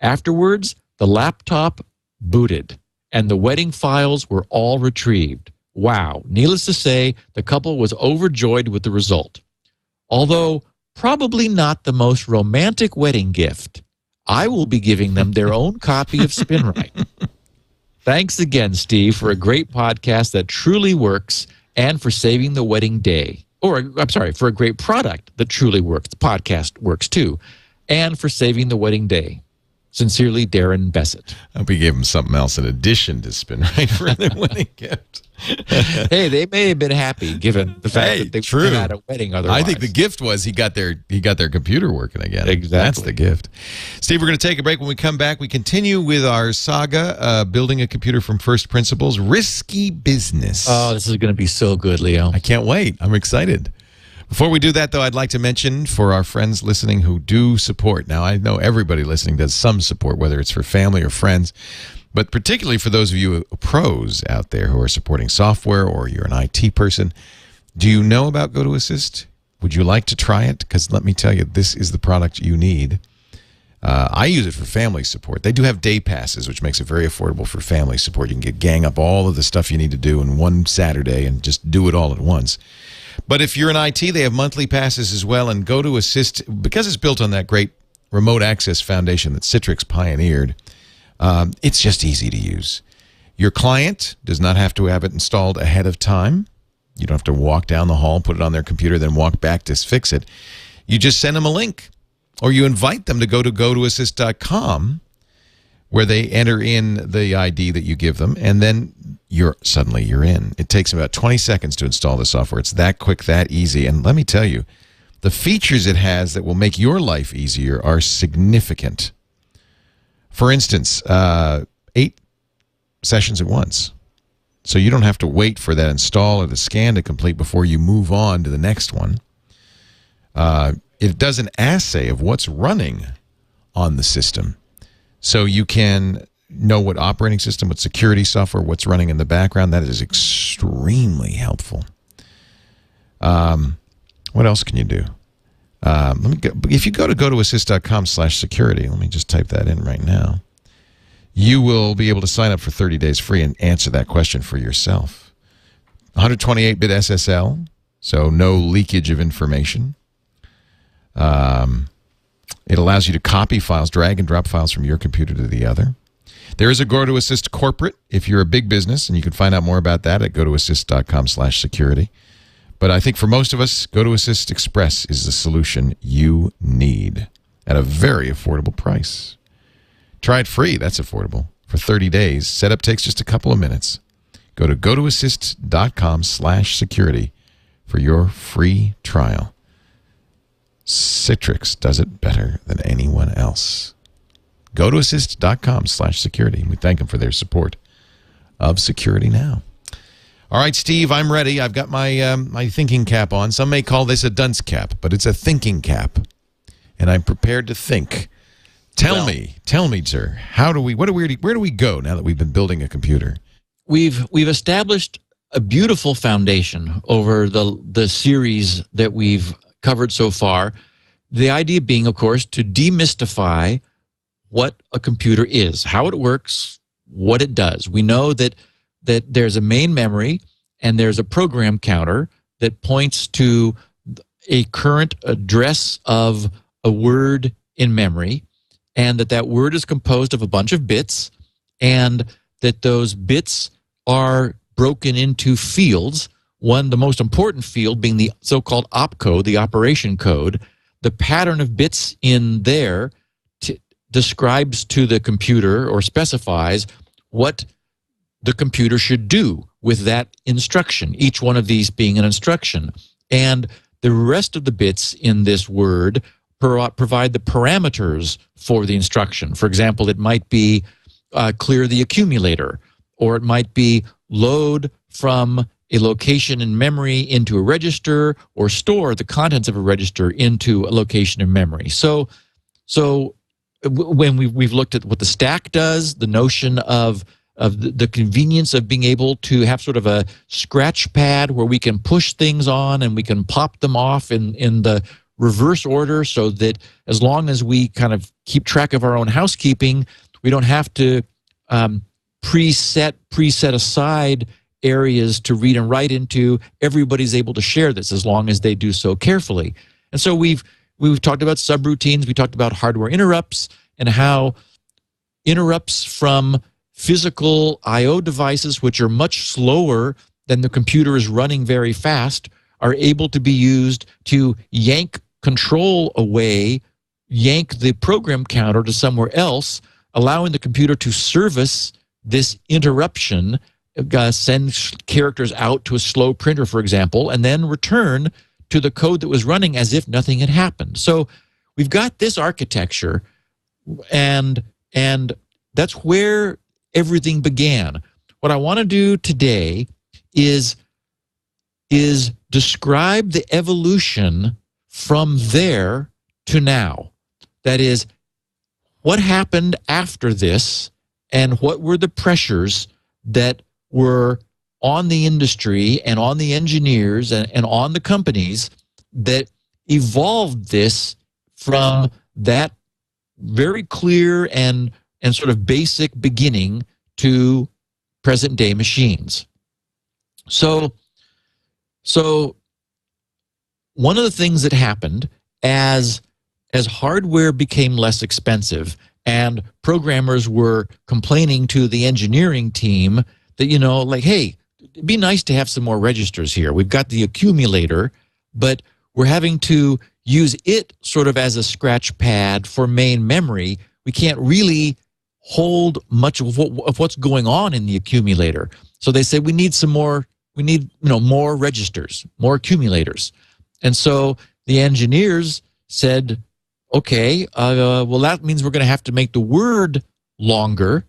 Afterwards, the laptop booted, and the wedding files were all retrieved. Wow. Needless to say, the couple was overjoyed with the result. Although probably not the most romantic wedding gift, I will be giving them their own copy of Spinrite. Thanks again, Steve, for a great podcast that truly works and for saving the wedding day. Or, I'm sorry, for a great product that truly works. The podcast works too. And for saving the wedding day. Sincerely, Darren Bessett.
I hope he gave him something else in addition to Spinrite for their wedding gift.
Hey, they may have been happy given the fact that they had a wedding otherwise.
I think the gift was he got their computer working again.
Exactly.
That's the gift. Steve, we're going to take a break. When we come back, we continue with our saga, building a computer from first principles, risky business.
Oh, this is going to be so good, Leo.
I can't wait. I'm excited. Before we do that, though, I'd like to mention for our friends listening who do support. Now, I know everybody listening does some support, whether it's for family or friends, but particularly for those of you pros out there who are supporting software or you're an IT person. Do you know about GoToAssist? Would you like to try it? Because let me tell you, this is the product you need. I use it for family support. They do have day passes, which makes it very affordable for family support. You can gang up all of the stuff you need to do in one Saturday and just do it all at once. But if you're in IT, they have monthly passes as well. And GoToAssist, because it's built on that great remote access foundation that Citrix pioneered, it's just easy to use. Your client does not have to have it installed ahead of time. You don't have to walk down the hall, put it on their computer, then walk back to fix it. You just send them a link, or you invite them to go to gotoassist.com, where they enter in the ID that you give them, and then suddenly you're in. It takes about 20 seconds to install the software. It's that quick, that easy. And let me tell you, the features it has that will make your life easier are significant. For instance, 8 sessions at once. So you don't have to wait for that install or the scan to complete before you move on to the next one. It does an assay of what's running on the system. So you can know what operating system, what security software, what's running in the background. That is extremely helpful. What else can you do? If you go to gotoassist.com/security, let me just type that in right now. You will be able to sign up for 30 days free and answer that question for yourself. 128-bit SSL, so no leakage of information. It allows you to copy files, drag and drop files from your computer to the other. There is a GoToAssist Corporate if you're a big business, and you can find out more about that at gotoassist.com/security. But I think for most of us, GoToAssist Express is the solution you need at a very affordable price. Try it free. That's affordable. For 30 days. Setup takes just a couple of minutes. Go to gotoassist.com/security for your free trial. Citrix does it better than anyone else. GoToAssist.com/security. We thank them for their support of Security Now. All right, Steve, I'm ready. I've got my my thinking cap on. Some may call this a dunce cap, but it's a thinking cap, and I'm prepared to think. Tell me, sir. Where do we go now that we've been building a computer?
We've established a beautiful foundation over the series that we've covered so far. The idea being, of course, to demystify what a computer is, how it works, what it does. We know that there's a main memory and there's a program counter that points to a current address of a word in memory. and that word is composed of a bunch of bits, and that those bits are broken into fields. One, the most important field being the so-called opcode, the operation code. The pattern of bits in there describes to the computer or specifies what the computer should do with that instruction, each one of these being an instruction. And the rest of the bits in this word provide the parameters for the instruction. For example, it might be clear the accumulator, or it might be load from a location in memory into a register, or store the contents of a register into a location in memory. So when we've looked at what the stack does, the notion of the convenience of being able to have sort of a scratch pad where we can push things on and we can pop them off in the reverse order, so that as long as we kind of keep track of our own housekeeping, we don't have to preset aside areas to read and write into. Everybody's able to share this as long as they do so carefully. And so we've talked about subroutines, we talked about hardware interrupts, and how interrupts from physical I/O devices, which are much slower than the computer is running very fast, are able to be used to yank control away, yank the program counter to somewhere else, allowing the computer to service this interruption, send characters out to a slow printer, for example, and then return to the code that was running as if nothing had happened. So we've got this architecture, and that's where everything began. What I want to do today is describe the evolution from there to now. That is, what happened after this, and what were the pressures that were on the industry and on the engineers and on the companies that evolved this from that very clear and sort of basic beginning to present day machines. So one of the things that happened as hardware became less expensive and programmers were complaining to the engineering team that, you know, like, hey, it'd be nice to have some more registers here. We've got the accumulator, but we're having to use it sort of as a scratch pad for main memory. We can't really hold much of what's going on in the accumulator. So they say we need some more, we need, you know, more registers, more accumulators. And so the engineers said, okay, well, that means we're going to have to make the word longer,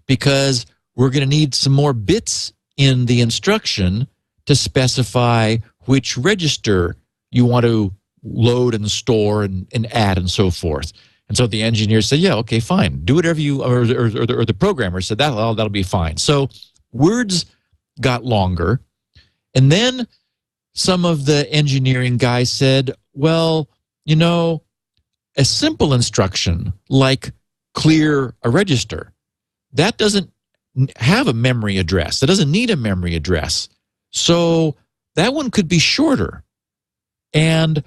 because we're going to need some more bits in the instruction to specify which register you want to load and store and add and so forth. And so the engineers said, yeah, okay, fine. Do whatever you, or the programmer said, that'll be fine. So words got longer. And then some of the engineering guys said, well, you know, a simple instruction like clear a register, that doesn't have a memory address. That doesn't need a memory address. So that one could be shorter. And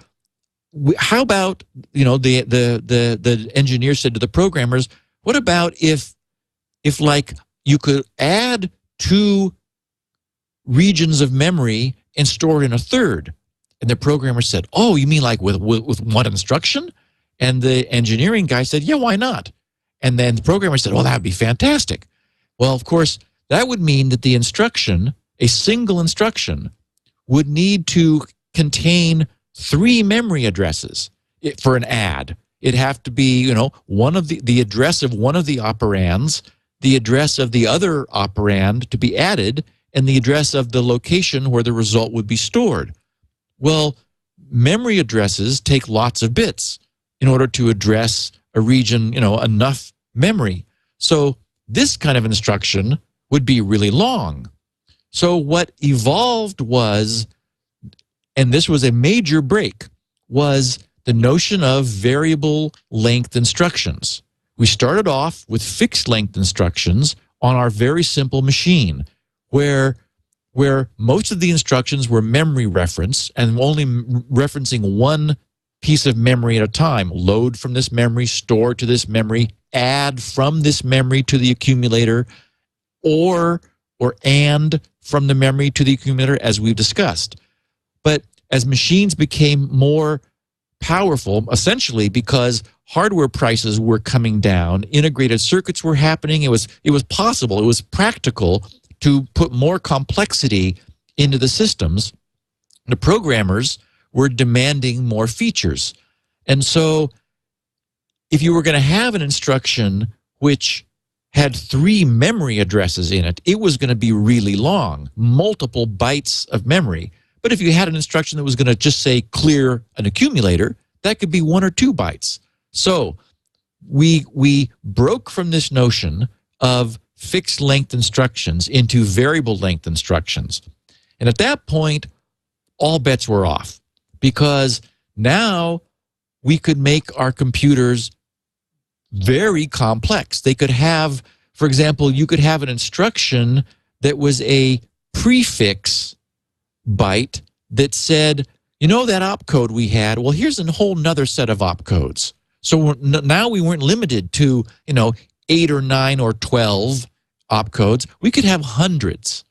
how about, you know, the engineer said to the programmers, what about if like you could add 2 regions of memory and store it in a third? And the programmer said, oh, you mean like with one instruction? And the engineering guy said, yeah, why not? And then the programmer said, well, that would be fantastic. Well, of course, that would mean that the instruction, a single instruction, would need to contain 3 memory addresses for an add. It'd have to be, you know, one of the address of one of the operands, the address of the other operand to be added, and the address of the location where the result would be stored. Well, memory addresses take lots of bits in order to address a region, you know, enough memory. So this kind of instruction would be really long. So what evolved was, and this was a major break, was the notion of variable length instructions. We started off with fixed length instructions on our very simple machine, where most of the instructions were memory reference and only referencing one piece of memory at a time. Load from this memory, store to this memory, add from this memory to the accumulator, or and from the memory to the accumulator, as we've discussed. But as machines became more powerful, essentially because hardware prices were coming down, integrated circuits were happening, it was possible, it was practical to put more complexity into the systems. The programmers were demanding more features. And so if you were going to have an instruction which had 3 memory addresses in it, it was going to be really long, multiple bytes of memory. But if you had an instruction that was going to just say clear an accumulator, that could be 1 or 2 bytes. So we broke from this notion of fixed length instructions into variable length instructions. And at that point, all bets were off, because now we could make our computers very complex. They could have, for example, you could have an instruction that was a prefix byte that said, you know, that opcode we had, well, here's a whole nother set of opcodes. So now we weren't limited to, 8 or 9 or 12 opcodes. We could have hundreds.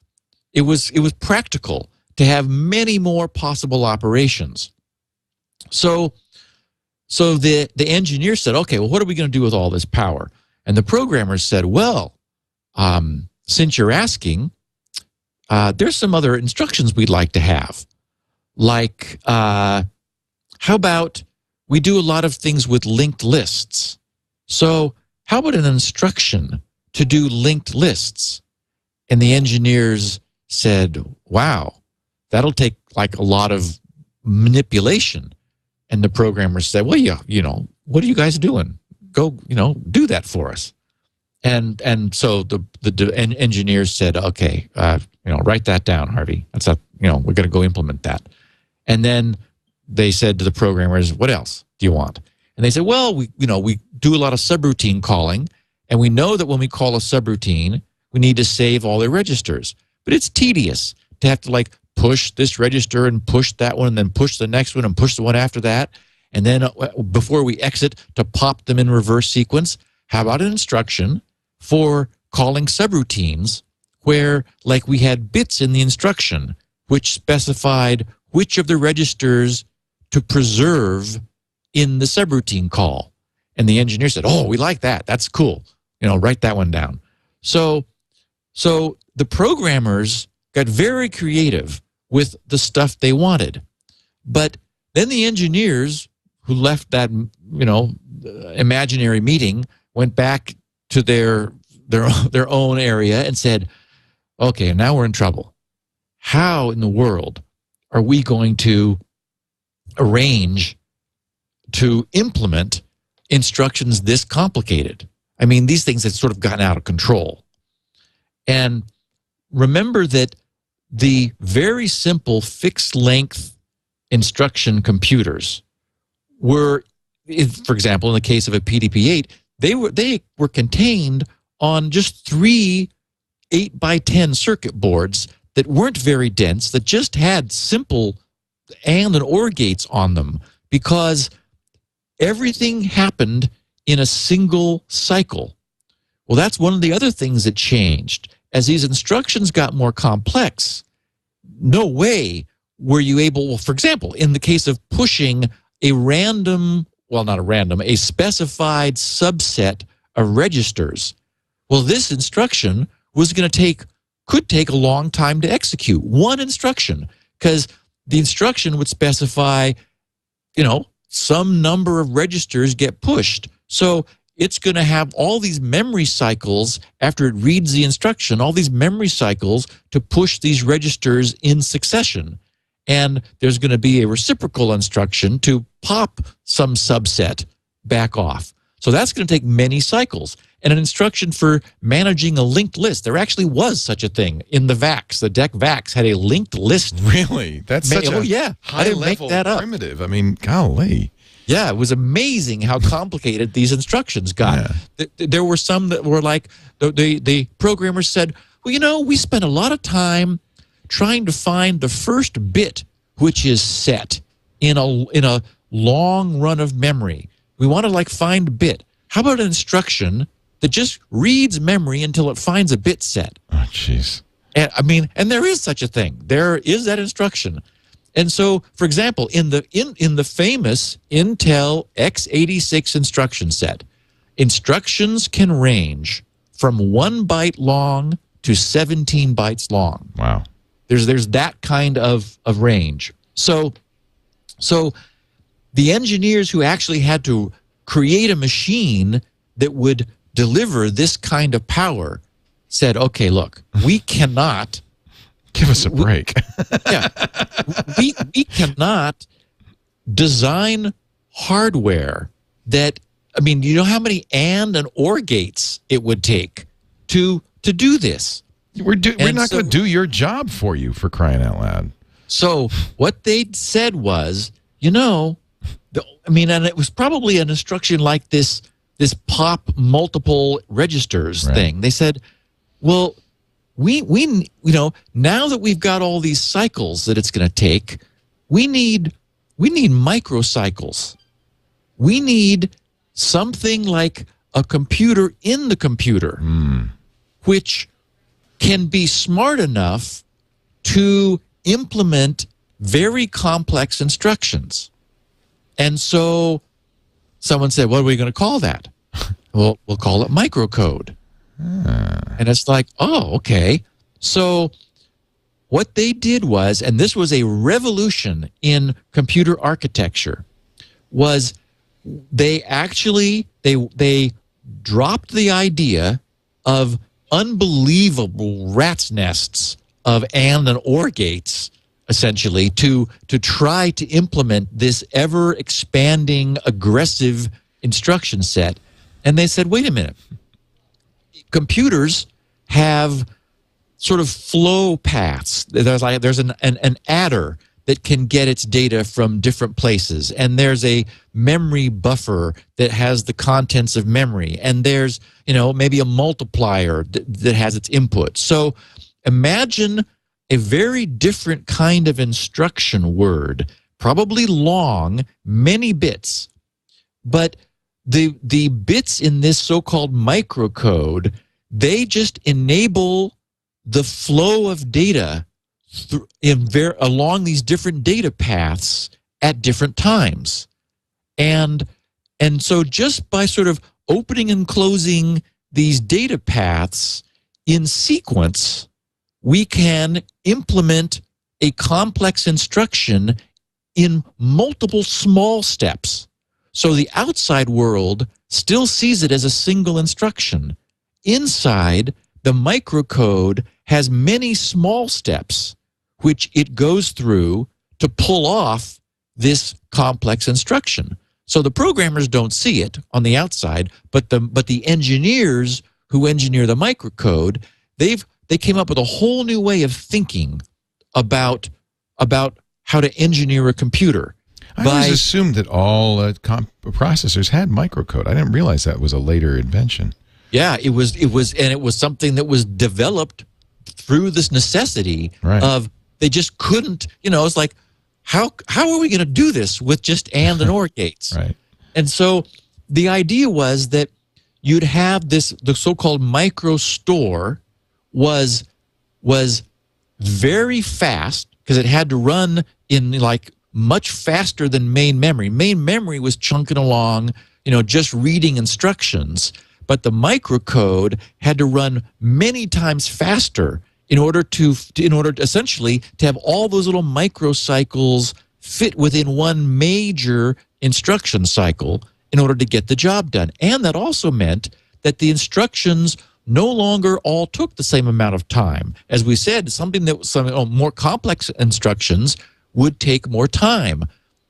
It was practical to have many more possible operations. So the engineer said, okay, well, what are we going to do with all this power? And the programmers said, well, since you're asking, there's some other instructions we'd like to have. Like, how about we do a lot of things with linked lists? So how about an instruction to do linked lists? And the engineers said, wow, that'll take like a lot of manipulation. And the programmers said, well, yeah, what are you guys doing? Go, do that for us. And so the engineers said, okay, write that down, Harvey. That's we're going to go implement that. And then they said to the programmers, what else do you want? And they said, well, we do a lot of subroutine calling, and we know that when we call a subroutine, we need to save all their registers. But it's tedious to have to push this register and push that one and then push the next one and push the one after that. And then before we exit, to pop them in reverse sequence. How about an instruction for calling subroutines where we had bits in the instruction which specified which of the registers to preserve in the subroutine call? And the engineer said, oh, we like that. That's cool. Write that one down. So the programmers got very creative with the stuff they wanted. But then the engineers who left that, imaginary meeting went back to their own area and said, okay, now we're in trouble. How in the world are we going to arrange to implement instructions this complicated? I mean, these things had sort of gotten out of control. And remember that the very simple fixed length instruction computers were, for example, in the case of a PDP-8, they were contained on just 3 8x10 circuit boards that weren't very dense, that just had simple and OR gates on them, because everything happened in a single cycle. Well, that's one of the other things that changed. As these instructions got more complex, no way were you able, well, for example, in the case of pushing a random, well, not a random, a specified subset of registers, well, this instruction was going to could take a long time to execute. One instruction, because the instruction would specify, some number of registers get pushed. So it's going to have all these memory cycles after it reads the instruction, all these memory cycles to push these registers in succession. And there's going to be a reciprocal instruction to pop some subset back off. So that's going to take many cycles. And an instruction for managing a linked list. There actually was such a thing in the VAX. The DEC VAX had a linked list.
Really? That's such a high-level primitive. I mean, golly.
Yeah, it was amazing how complicated these instructions got. Yeah. There were some that were like, the programmers said, well, we spent a lot of time trying to find the first bit which is set in a long run of memory. We want to like find a bit. How about an instruction that just reads memory until it finds a bit set?
Oh, jeez.
And I mean, and there is such a thing. There is that instruction. And so, for example, in the famous Intel x86 instruction set, instructions can range from 1 byte long to 17 bytes long.
Wow.
There's that kind of range. So the engineers who actually had to create a machine that would deliver this kind of power said, okay, look, we cannot...
Give us a break.
we cannot design hardware that, I mean, you know how many and OR gates it would take to do this?
We're not going to do your job for you, for crying out loud.
So what they said was, you know, and it was probably an instruction like this pop multiple registers thing. They said, well, we now that we've got all these cycles that it's going to take, we need microcycles. We need something like a computer in the computer, which can be smart enough to implement very complex instructions. And so someone said, what are we going to call that? Well, we'll call it microcode. And it's like, oh, okay. So what they did was, and this was a revolution in computer architecture, was they dropped the idea of unbelievable rat's nests of and OR gates, essentially, to try to implement this ever-expanding, aggressive instruction set. And they said, wait a minute. Computers have sort of flow paths. There's an adder that can get its data from different places, and there's a memory buffer that has the contents of memory, and there's maybe a multiplier that has its input. So imagine a very different kind of instruction word, probably long, many bits, but the bits in this so-called microcode, they just enable the flow of data along these different data paths at different times. And so just by sort of opening and closing these data paths in sequence, we can implement a complex instruction in multiple small steps. So the outside world still sees it as a single instruction. Inside, the microcode has many small steps which it goes through to pull off this complex instruction. So the programmers don't see it on the outside, but the engineers who engineer the microcode, they came up with a whole new way of thinking about how to engineer a computer.
I always assumed that all processors had microcode. I didn't realize that was a later invention.
Yeah, it was something that was developed through this necessity of they just couldn't. It's like how are we going to do this with just and OR gates?
Right.
And so the idea was that you'd have the so-called micro store was very fast because it had to run in like much faster than main memory. Main memory was chunking along, just reading instructions, but the microcode had to run many times faster in order to essentially to have all those little microcycles fit within one major instruction cycle in order to get the job done. And that also meant that the instructions no longer all took the same amount of time. As we said, some more complex instructions would take more time.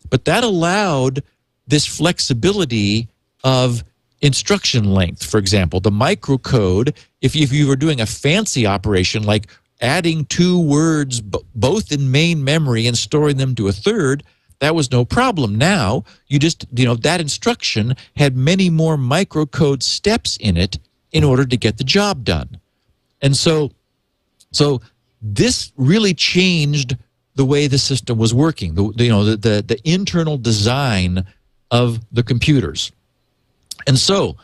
But that allowed this flexibility of instruction length. For example, the microcode, if you were doing a fancy operation like adding two words both in main memory and storing them to a third, that was no problem. Now, you just, that instruction had many more microcode steps in it in order to get the job done. And so this really changed the way the system was working, the internal design of the computers. And so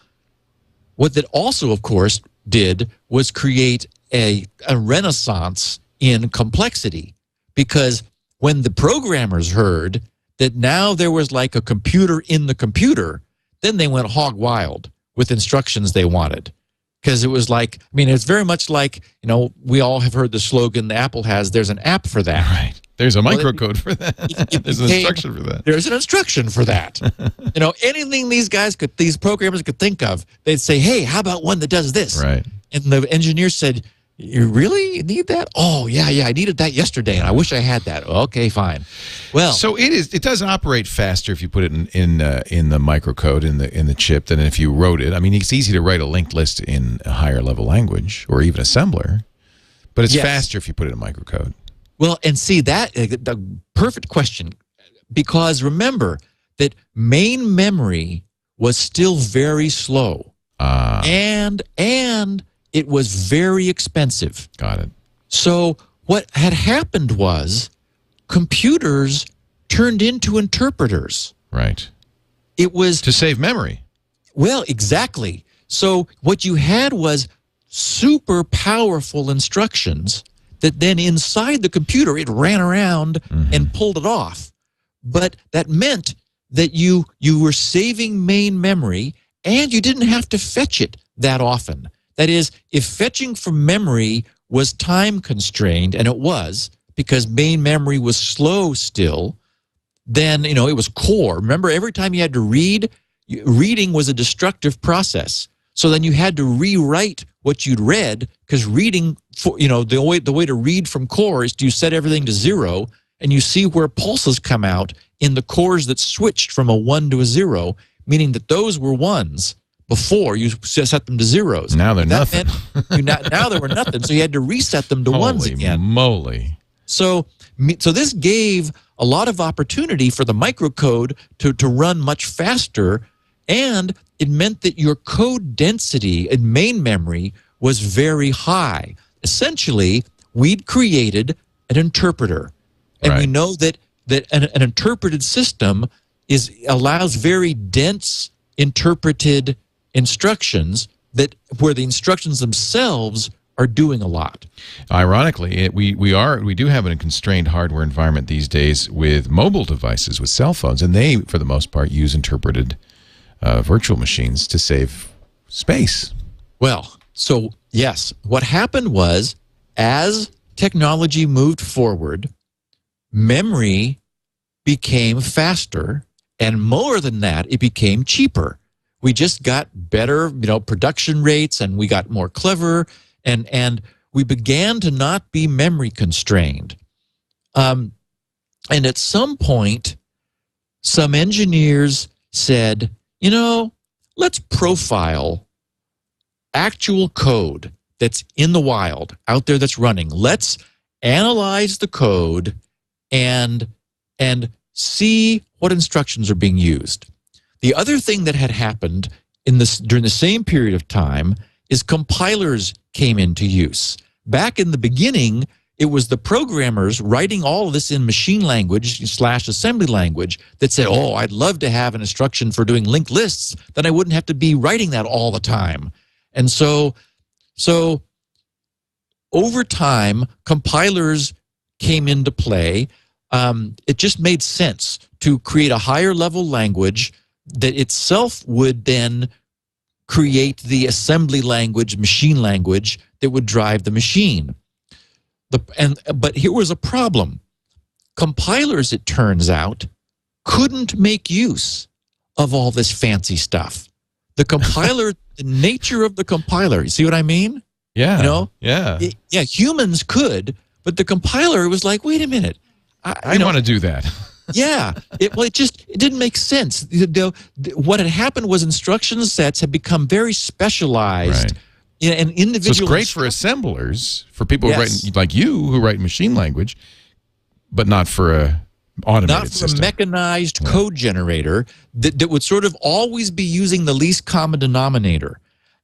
what that also, of course, did was create a renaissance in complexity, because when the programmers heard that now there was like a computer in the computer, then they went hog wild with instructions they wanted. Because it was like, I mean, it's very much like, we all have heard the slogan Apple has, there's an app for that.
Right. There's a microcode for that. There's an instruction for that.
There's an instruction for that. Anything these programmers could think of, they'd say, hey, how about one that does this?
Right.
And the engineer said, you really need that? Oh, yeah, I needed that yesterday, and I wish I had that. Okay, fine. Well,
so it does operate faster if you put it in the microcode in the chip than if you wrote it. I mean, it's easy to write a linked list in a higher level language or even assembler, but it's faster if you put it in microcode.
Well, and see that the perfect question, because remember that main memory was still very slow, and it was very expensive.
Got it.
So what had happened was computers turned into interpreters.
Right.
It was
to save memory.
Well, exactly. So what you had was super powerful instructions that then inside the computer it ran around and pulled it off. But that meant that you were saving main memory, and you didn't have to fetch it that often. That is, if fetching from memory was time constrained, and it was, because main memory was slow still, then it was core. Remember, every time you had to read, reading was a destructive process. So then you had to rewrite what you'd read, because reading, the way to read from core is you set everything to 0, and you see where pulses come out in the cores that switched from a 1 to a 0, meaning that those were 1s before you set them to 0s.
Now they're nothing.
Now they were nothing, so you had to reset them to 1s again.
Holy moly.
So this gave a lot of opportunity for the microcode to run much faster, and it meant that your code density in main memory was very high. Essentially, we'd created an interpreter. And we know that an interpreted system allows very dense interpreted instructions where the instructions themselves are doing a lot.
Ironically, we do have a constrained hardware environment these days with mobile devices, with cell phones, and they, for the most part, use interpreted virtual machines to save space.
Well, so yes, what happened was, as technology moved forward, memory became faster, and more than that, it became cheaper. We just got better, production rates, and we got more clever, and we began to not be memory constrained. And at some point, some engineers said, let's profile actual code that's in the wild, out there that's running. Let's analyze the code and see what instructions are being used. The other thing that had happened during the same period of time is compilers came into use. Back in the beginning, it was the programmers writing all of this in machine language / assembly language that said, oh, I'd love to have an instruction for doing linked lists, then I wouldn't have to be writing that all the time. And so over time, compilers came into play. It just made sense to create a higher level language that itself would then create the assembly language, machine language that would drive the machine. But here was a problem. Compilers, it turns out, couldn't make use of all this fancy stuff. The compiler, the nature of the compiler, you see what I mean?
Yeah.
Yeah, humans could, but the compiler was like, wait a minute.
I want to do that.
Yeah, it didn't make sense. What had happened was instruction sets had become very specialized.
Right.
And individual.
So it's great for assemblers, for people who write, like you, who write machine language, but not for a automated system.
Not for a mechanized code generator that would sort of always be using the least common denominator.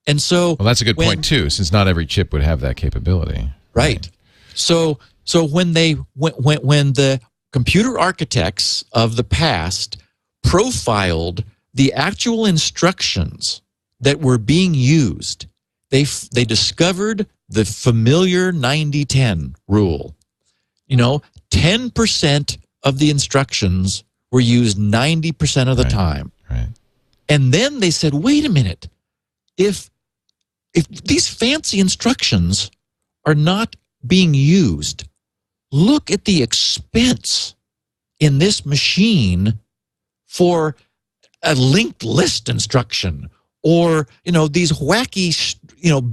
And so,
well, that's a good point too, since not every chip would have that capability.
Right. So So when the computer architects of the past profiled the actual instructions that were being used, they discovered the familiar 90-10 rule. 10% of the instructions were used 90% of the time.
Right.
And then they said, wait a minute, if these fancy instructions are not being used, look at the expense in this machine for a linked list instruction, or these wacky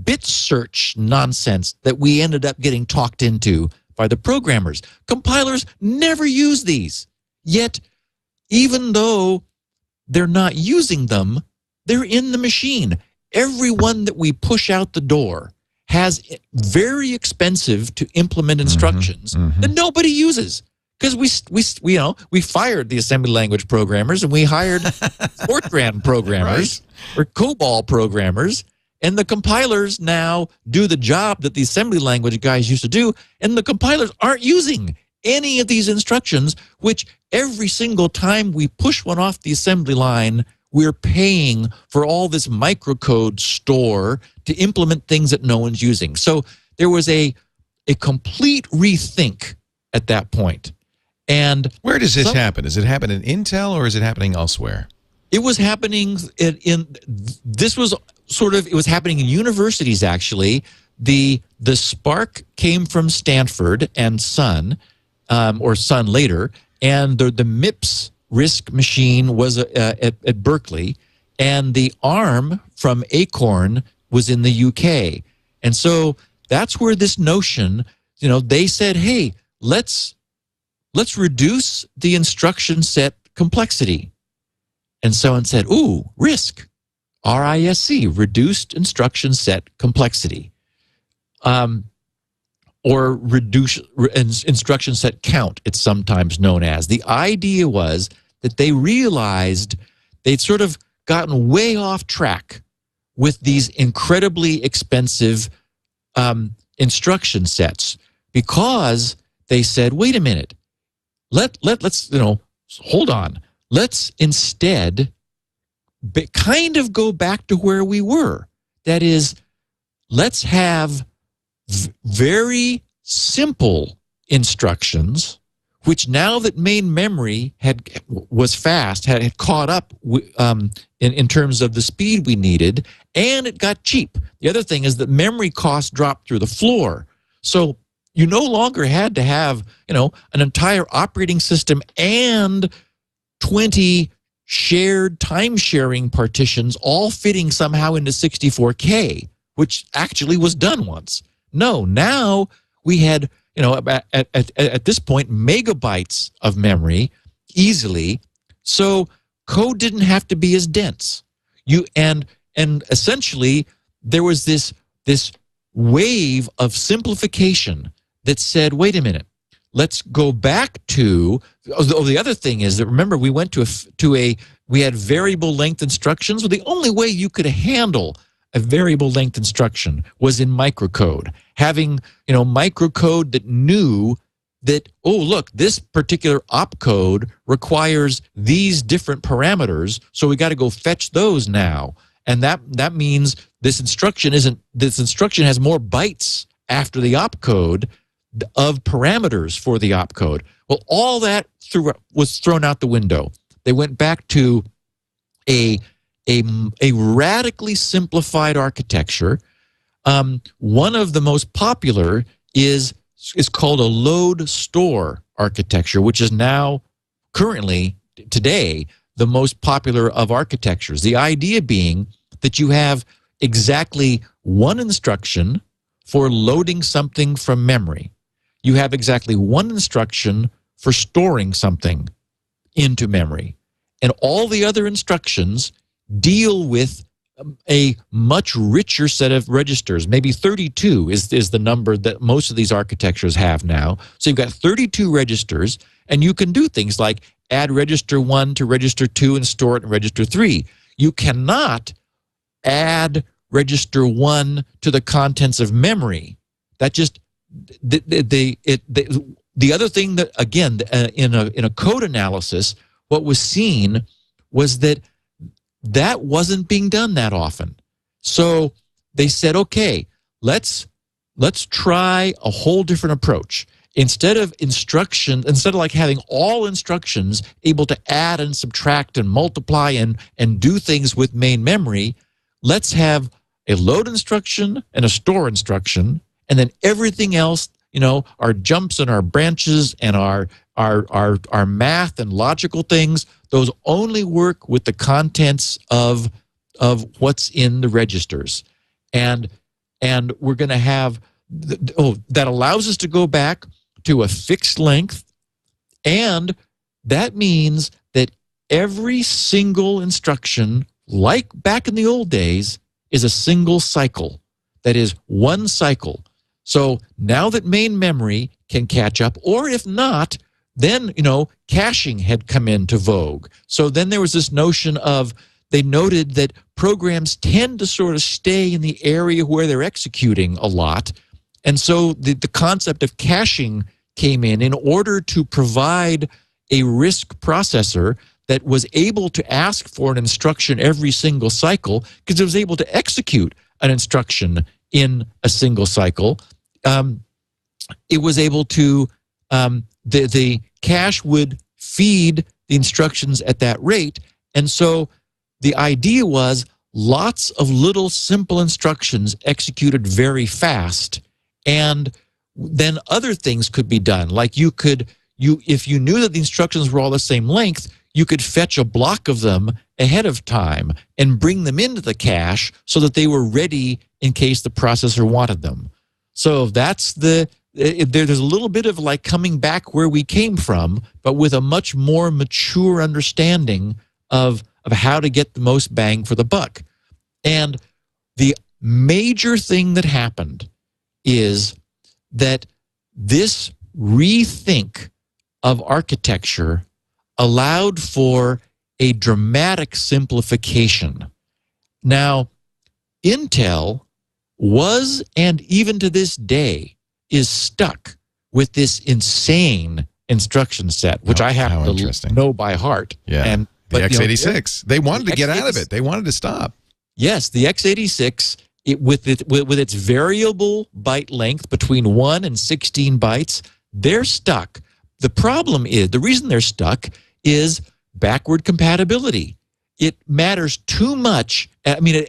bit search nonsense that we ended up getting talked into by the programmers. Compilers never use these, yet even though they're not using them, they're in the machine. Every one that we push out the door has very expensive to implement instructions that nobody uses, because we fired the assembly language programmers and we hired Fortran programmers or COBOL programmers, and the compilers now do the job that the assembly language guys used to do, and the compilers aren't using any of these instructions, which every single time we push one off the assembly line, we're paying for all this microcode store to implement things that no one's using. So there was a complete rethink at that point. And
where does this happen? Does it happen in Intel or is it happening elsewhere?
It was happening it was happening in universities, actually. The Spark came from Stanford and Sun, or Sun later, and the MIPS RISC machine was at Berkeley, and the ARM from Acorn was in the UK. And so that's where this notion, they said, hey, let's reduce the instruction set complexity. And someone said, ooh, RISC, RISC, reduced instruction set complexity. Or reduce instruction set count, it's sometimes known as. The idea was that they realized they'd sort of gotten way off track with these incredibly expensive instruction sets, because they said, wait a minute, let's hold on. Let's instead kind of go back to where we were. That is, let's have very simple instructions, which now that main memory was fast, had caught up in terms of the speed we needed, and it got cheap. The other thing is that memory costs dropped through the floor. So you no longer had to have an entire operating system and 20 shared time-sharing partitions all fitting somehow into 64K, which actually was done once. No, now we had, at this point, megabytes of memory easily, so code didn't have to be as dense. And essentially there was this wave of simplification that said, wait a minute, let's go back to, the other thing is that, remember, we went we had variable length instructions. Well, the only way you could handle a variable length instruction was in microcode. Having, microcode that knew that, oh, look, this particular opcode requires these different parameters, so we got to go fetch those now. And that means this instruction has more bytes after the opcode of parameters for the opcode. Well, all that was thrown out the window. They went back to a radically simplified architecture. One of the most popular is called a load store architecture, which is now currently today the most popular of architectures. The idea being that you have exactly one instruction for loading something from memory. You have exactly one instruction for storing something into memory. And all the other instructions deal with a much richer set of registers. Maybe 32 is the number that most of these architectures have now. So you've got 32 registers, and you can do things like add register 1 to register 2 and store it in register 3. You cannot add register 1 to the contents of memory. That just the other thing that, again, in a code analysis, what was seen was that wasn't being done that often. So they said, okay, let's try a whole different approach. Instead of like having all instructions able to add and subtract and multiply and do things with main memory, let's have a load instruction and a store instruction, and then everything else, our jumps and our branches and our math and logical things, those only work with the contents of what's in the registers. And we're going to have, that allows us to go back to a fixed length, and that means that every single instruction, like back in the old days, is a single cycle. That is one cycle. So now that main memory can catch up, or if not, then, caching had come into vogue. So then there was this notion of, they noted that programs tend to sort of stay in the area where they're executing a lot. And so the concept of caching came in order to provide a RISC processor that was able to ask for an instruction every single cycle, because it was able to execute an instruction in a single cycle. It was able to, the cache would feed the instructions at that rate. And so the idea was lots of little simple instructions executed very fast, and then other things could be done. Like if you knew that the instructions were all the same length, you could fetch a block of them ahead of time and bring them into the cache so that they were ready in case the processor wanted them. So that's there's a little bit of like coming back where we came from, but with a much more mature understanding of how to get the most bang for the buck. And the major thing that happened is that this rethink of architecture allowed for a dramatic simplification. Now, Intel was, and even to this day, is stuck with this insane instruction set, which I have to know by heart.
Yeah.
And
the x86, they wanted to get out of it. They wanted to stop.
Yes, the x86, with its variable byte length between 1 and 16 bytes, they're stuck. The problem is, the reason they're stuck is backward compatibility. It matters too much. I mean,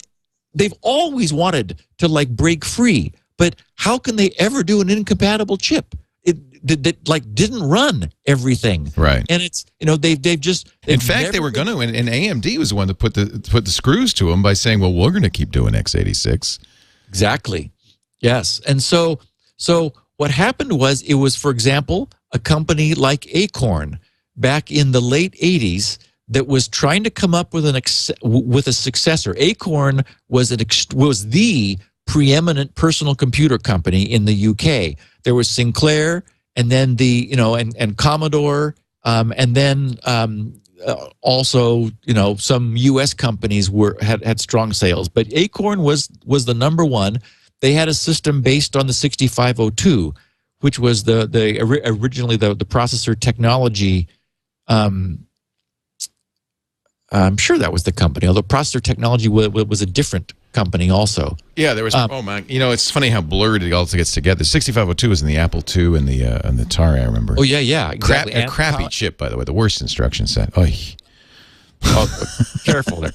they've always wanted to like break free, but how can they ever do an incompatible chip? That like didn't run everything,
right?
And it's they've
in fact they were going to, and AMD was the one that put the screws to them by saying, well, we're going to keep doing x86.
Exactly, yes. And so what happened was, it was, for example, a company like Acorn back in the late 80s that was trying to come up with a successor. Acorn was the preeminent personal computer company in the UK. There was Sinclair, and then and Commodore, and then also some U.S. companies had strong sales, but Acorn was the number one. They had a system based on the 6502, which was originally the processor technology. I'm sure that was the company, although processor technology was a different company also.
Yeah, there was. Oh man, it's funny how blurred it all gets together. 6502 was in the Apple II and the Atari. I remember.
Oh yeah, exactly.
A crappy chip, by the way, the worst instruction set. Oy.
Oh, careful there.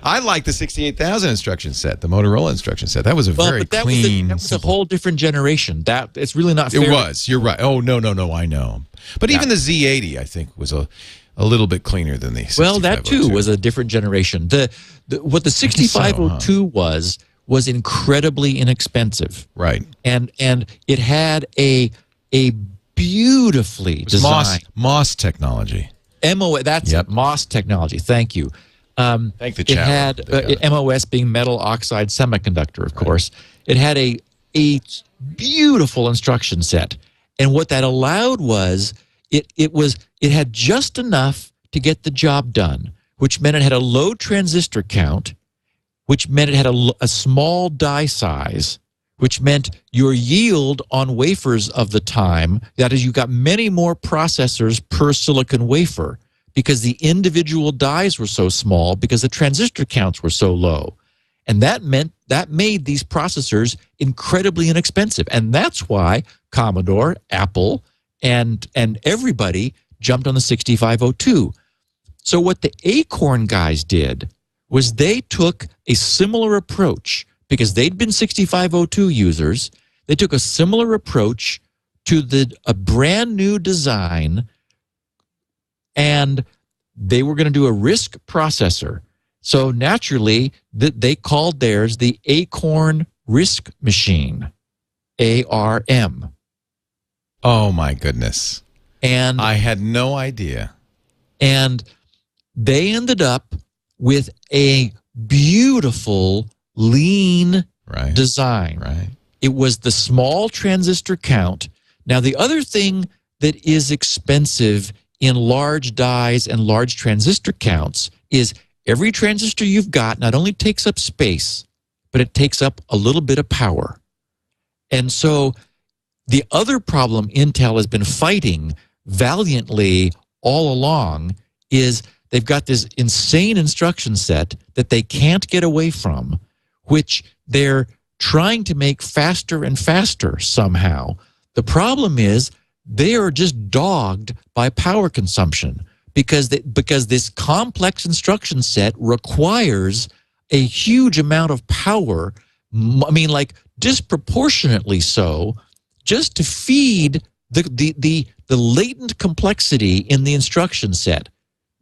I like the 68,000 instruction set, the Motorola instruction set. That was a very clean.
That was a whole different generation. That it's really not fair.
It was. You're right. Oh no, I know. But even the Z80, I think, was a little bit cleaner than the 6502.
Well, that too was a different generation. What the 6502 was incredibly inexpensive.
Right.
And it had a beautifully designed
MOS technology.
MOS technology. Thank you.
Thank the chat.
It had MOS being metal oxide semiconductor, of course. It had a beautiful instruction set, and what that allowed was it had just enough to get the job done, which meant it had a low transistor count, which meant it had a small die size, which meant your yield on wafers of the time, that is, you got many more processors per silicon wafer because the individual dies were so small because the transistor counts were so low. And that made these processors incredibly inexpensive. And that's why Commodore, Apple, and everybody jumped on the 6502. So what the Acorn guys did was they took a similar approach because they'd been 6502 users. They took a similar approach to a brand new design, and they were going to do a RISC processor. So naturally, they called theirs the Acorn RISC machine, ARM.
Oh, my goodness.
And
I had no idea.
And they ended up with a beautiful, lean design.
Right.
It was the small transistor count. Now, the other thing that is expensive in large dies and large transistor counts is every transistor you've got not only takes up space, but it takes up a little bit of power. And so the other problem Intel has been fighting valiantly all along is they've got this insane instruction set that they can't get away from, which they're trying to make faster and faster somehow. The problem is they are just dogged by power consumption because this complex instruction set requires a huge amount of power, I mean, like disproportionately so, just to feed the latent complexity in the instruction set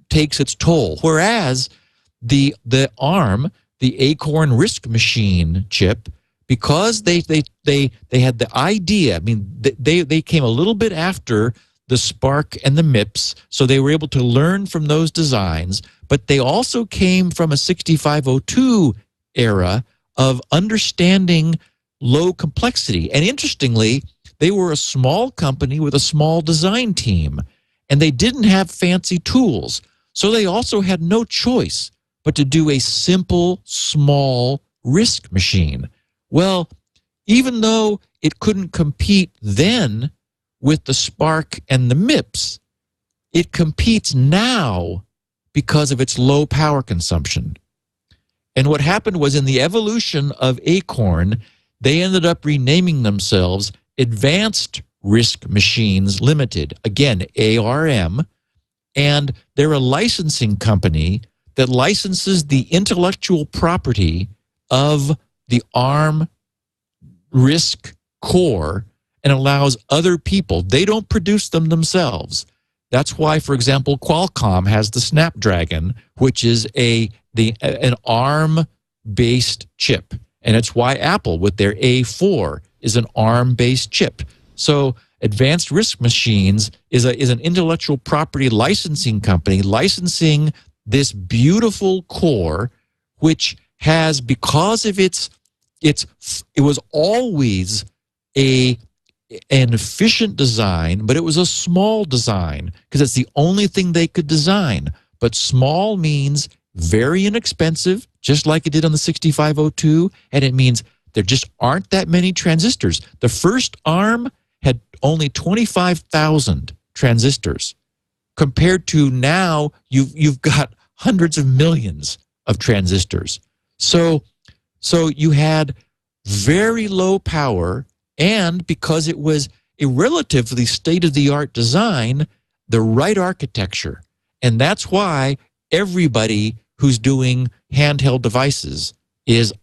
takes its toll. Whereas the ARM, the Acorn RISC machine chip, because they had the idea, I mean, they came a little bit after the SPARC and the MIPS, so they were able to learn from those designs, but they also came from a 6502 era of understanding low complexity. And interestingly, they were a small company with a small design team, and they didn't have fancy tools. So they also had no choice but to do a simple, small RISC machine. Well, even though it couldn't compete then with the SPARC and the MIPS, it competes now because of its low power consumption. And what happened was in the evolution of Acorn, they ended up renaming themselves Advanced RISC Machines Limited, again, ARM, and they're a licensing company that licenses the intellectual property of the ARM RISC core and allows other people. They don't produce them themselves. That's why, for example, Qualcomm has the Snapdragon, which is an ARM-based chip. And it's why Apple, with their A4, is an ARM-based chip. So Advanced RISC Machines is an intellectual property licensing company licensing this beautiful core, which has, because of it was always an efficient design, but it was a small design because it's the only thing they could design. But small means very inexpensive, just like it did on the 6502, and it means there just aren't that many transistors. The first ARM had only 25,000 transistors, compared to now you've got hundreds of millions of transistors. So you had very low power, and because it was a relatively state-of-the-art design, the right architecture. And that's why everybody who's doing handheld devices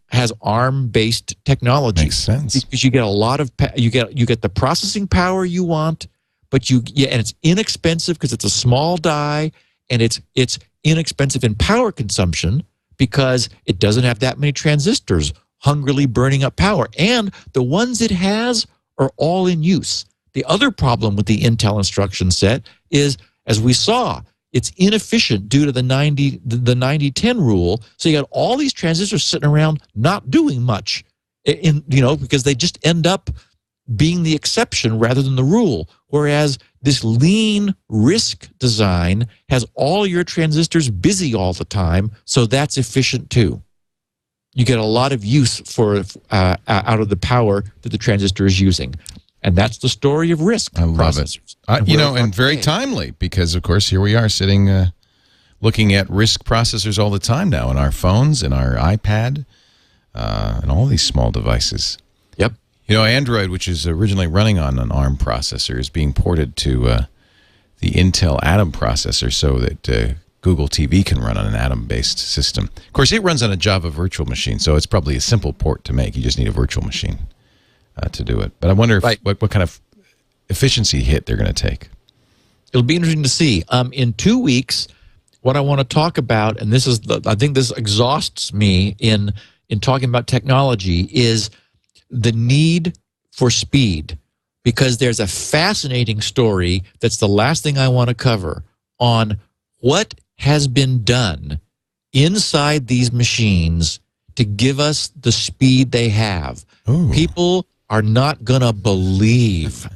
has ARM-based technology.
Makes sense.
Because you get a lot of you get the processing power you want, but and it's inexpensive because it's a small die, and it's inexpensive in power consumption because it doesn't have that many transistors hungrily burning up power, and the ones it has are all in use. The other problem with the Intel instruction set is, as we saw, it's inefficient due to the 90-10 rule. So you got all these transistors sitting around not doing much, because they just end up being the exception rather than the rule. Whereas this lean RISC design has all your transistors busy all the time, so that's efficient too. you get a lot of use for out of the power that the transistor is using. And that's the story of RISC
I love
processors.
it. And very timely, because, of course, here we are sitting looking at RISC processors all the time now in our phones, in our iPad, and all these small devices.
Yep.
Android, which is originally running on an ARM processor, is being ported to the Intel Atom processor so that Google TV can run on an Atom-based system. Of course, it runs on a Java virtual machine, so it's probably a simple port to make. You just need a virtual machine to do it. But I wonder if, what kind of efficiency hit they're going to take.
It'll be interesting to see. In 2 weeks, what I want to talk about, and this is I think this exhausts me in talking about technology, is the need for speed, because there's a fascinating story that's the last thing I want to cover on what has been done inside these machines to give us the speed they have.
Ooh.
People are not going to believe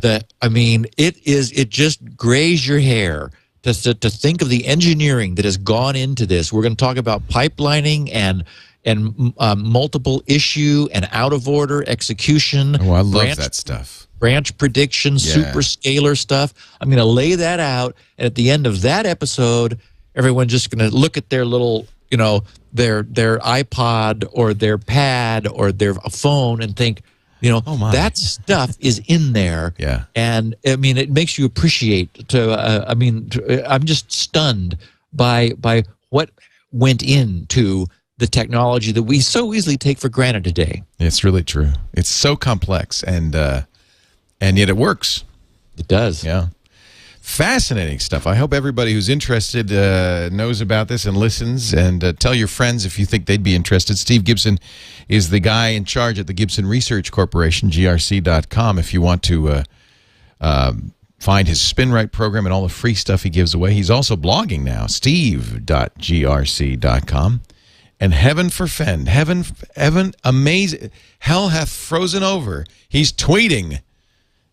that. I mean, it just grays your hair to think of the engineering that has gone into this. We're going to talk about pipelining and multiple issue and out of order execution.
Oh, I love that stuff.
Branch prediction, super scalar stuff. I'm going to lay that out, and at the end of that episode, everyone's just going to look at their little, their iPod or their pad or their phone and think, that stuff is in there.
Yeah.
And I mean, it makes you appreciate. I'm just stunned by what went into the technology that we so easily take for granted today.
It's really true. It's so complex, and yet it works.
It does.
Yeah. Fascinating stuff. I hope everybody who's interested knows about this and listens, and tell your friends if you think they'd be interested. Steve Gibson is the guy in charge at the Gibson Research Corporation, grc.com, if you want to find his Spinrite program and all the free stuff he gives away. He's also blogging now, steve.grc.com. And heaven forfend, heaven, amazing, hell hath frozen over. He's tweeting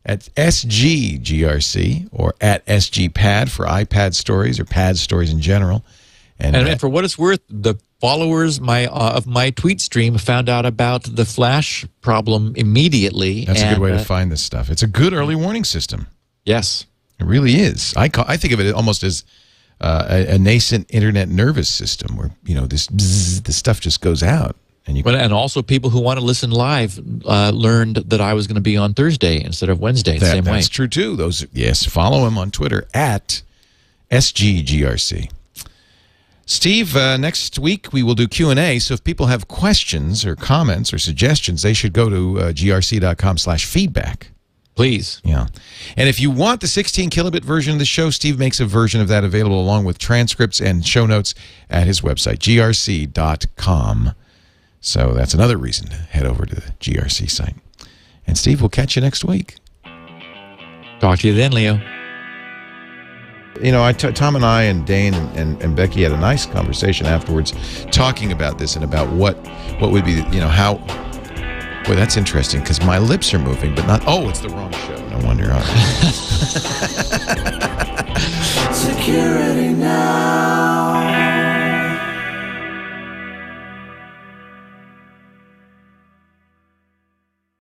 at SGGRC or at SGPad for iPad stories or pad stories in general. And
for what it's worth, the followers of my tweet stream found out about the flash problem immediately.
That's a good way to find this stuff. It's a good early warning system.
Yes.
It really is. I think of it almost as a nascent internet nervous system where, this stuff just goes out. And also people who want to listen live learned that I was going to be on Thursday instead of Wednesday. Same way. That's true, too. Follow him on Twitter at SGGRC. Steve, next week we will do Q&A, so if people have questions or comments or suggestions, they should go to grc.com/feedback.
Please.
Yeah. And if you want the 16 kilobit version of the show, Steve makes a version of that available along with transcripts and show notes at his website, grc.com. So that's another reason to head over to the GRC site. And Steve, we'll catch you next week.
Talk to you then, Leo.
Tom and I and Dane and Becky had a nice conversation afterwards talking about this and about what would be, how... Boy, that's interesting, because my lips are moving, but not... Oh, it's the wrong show. No wonder.
Security now.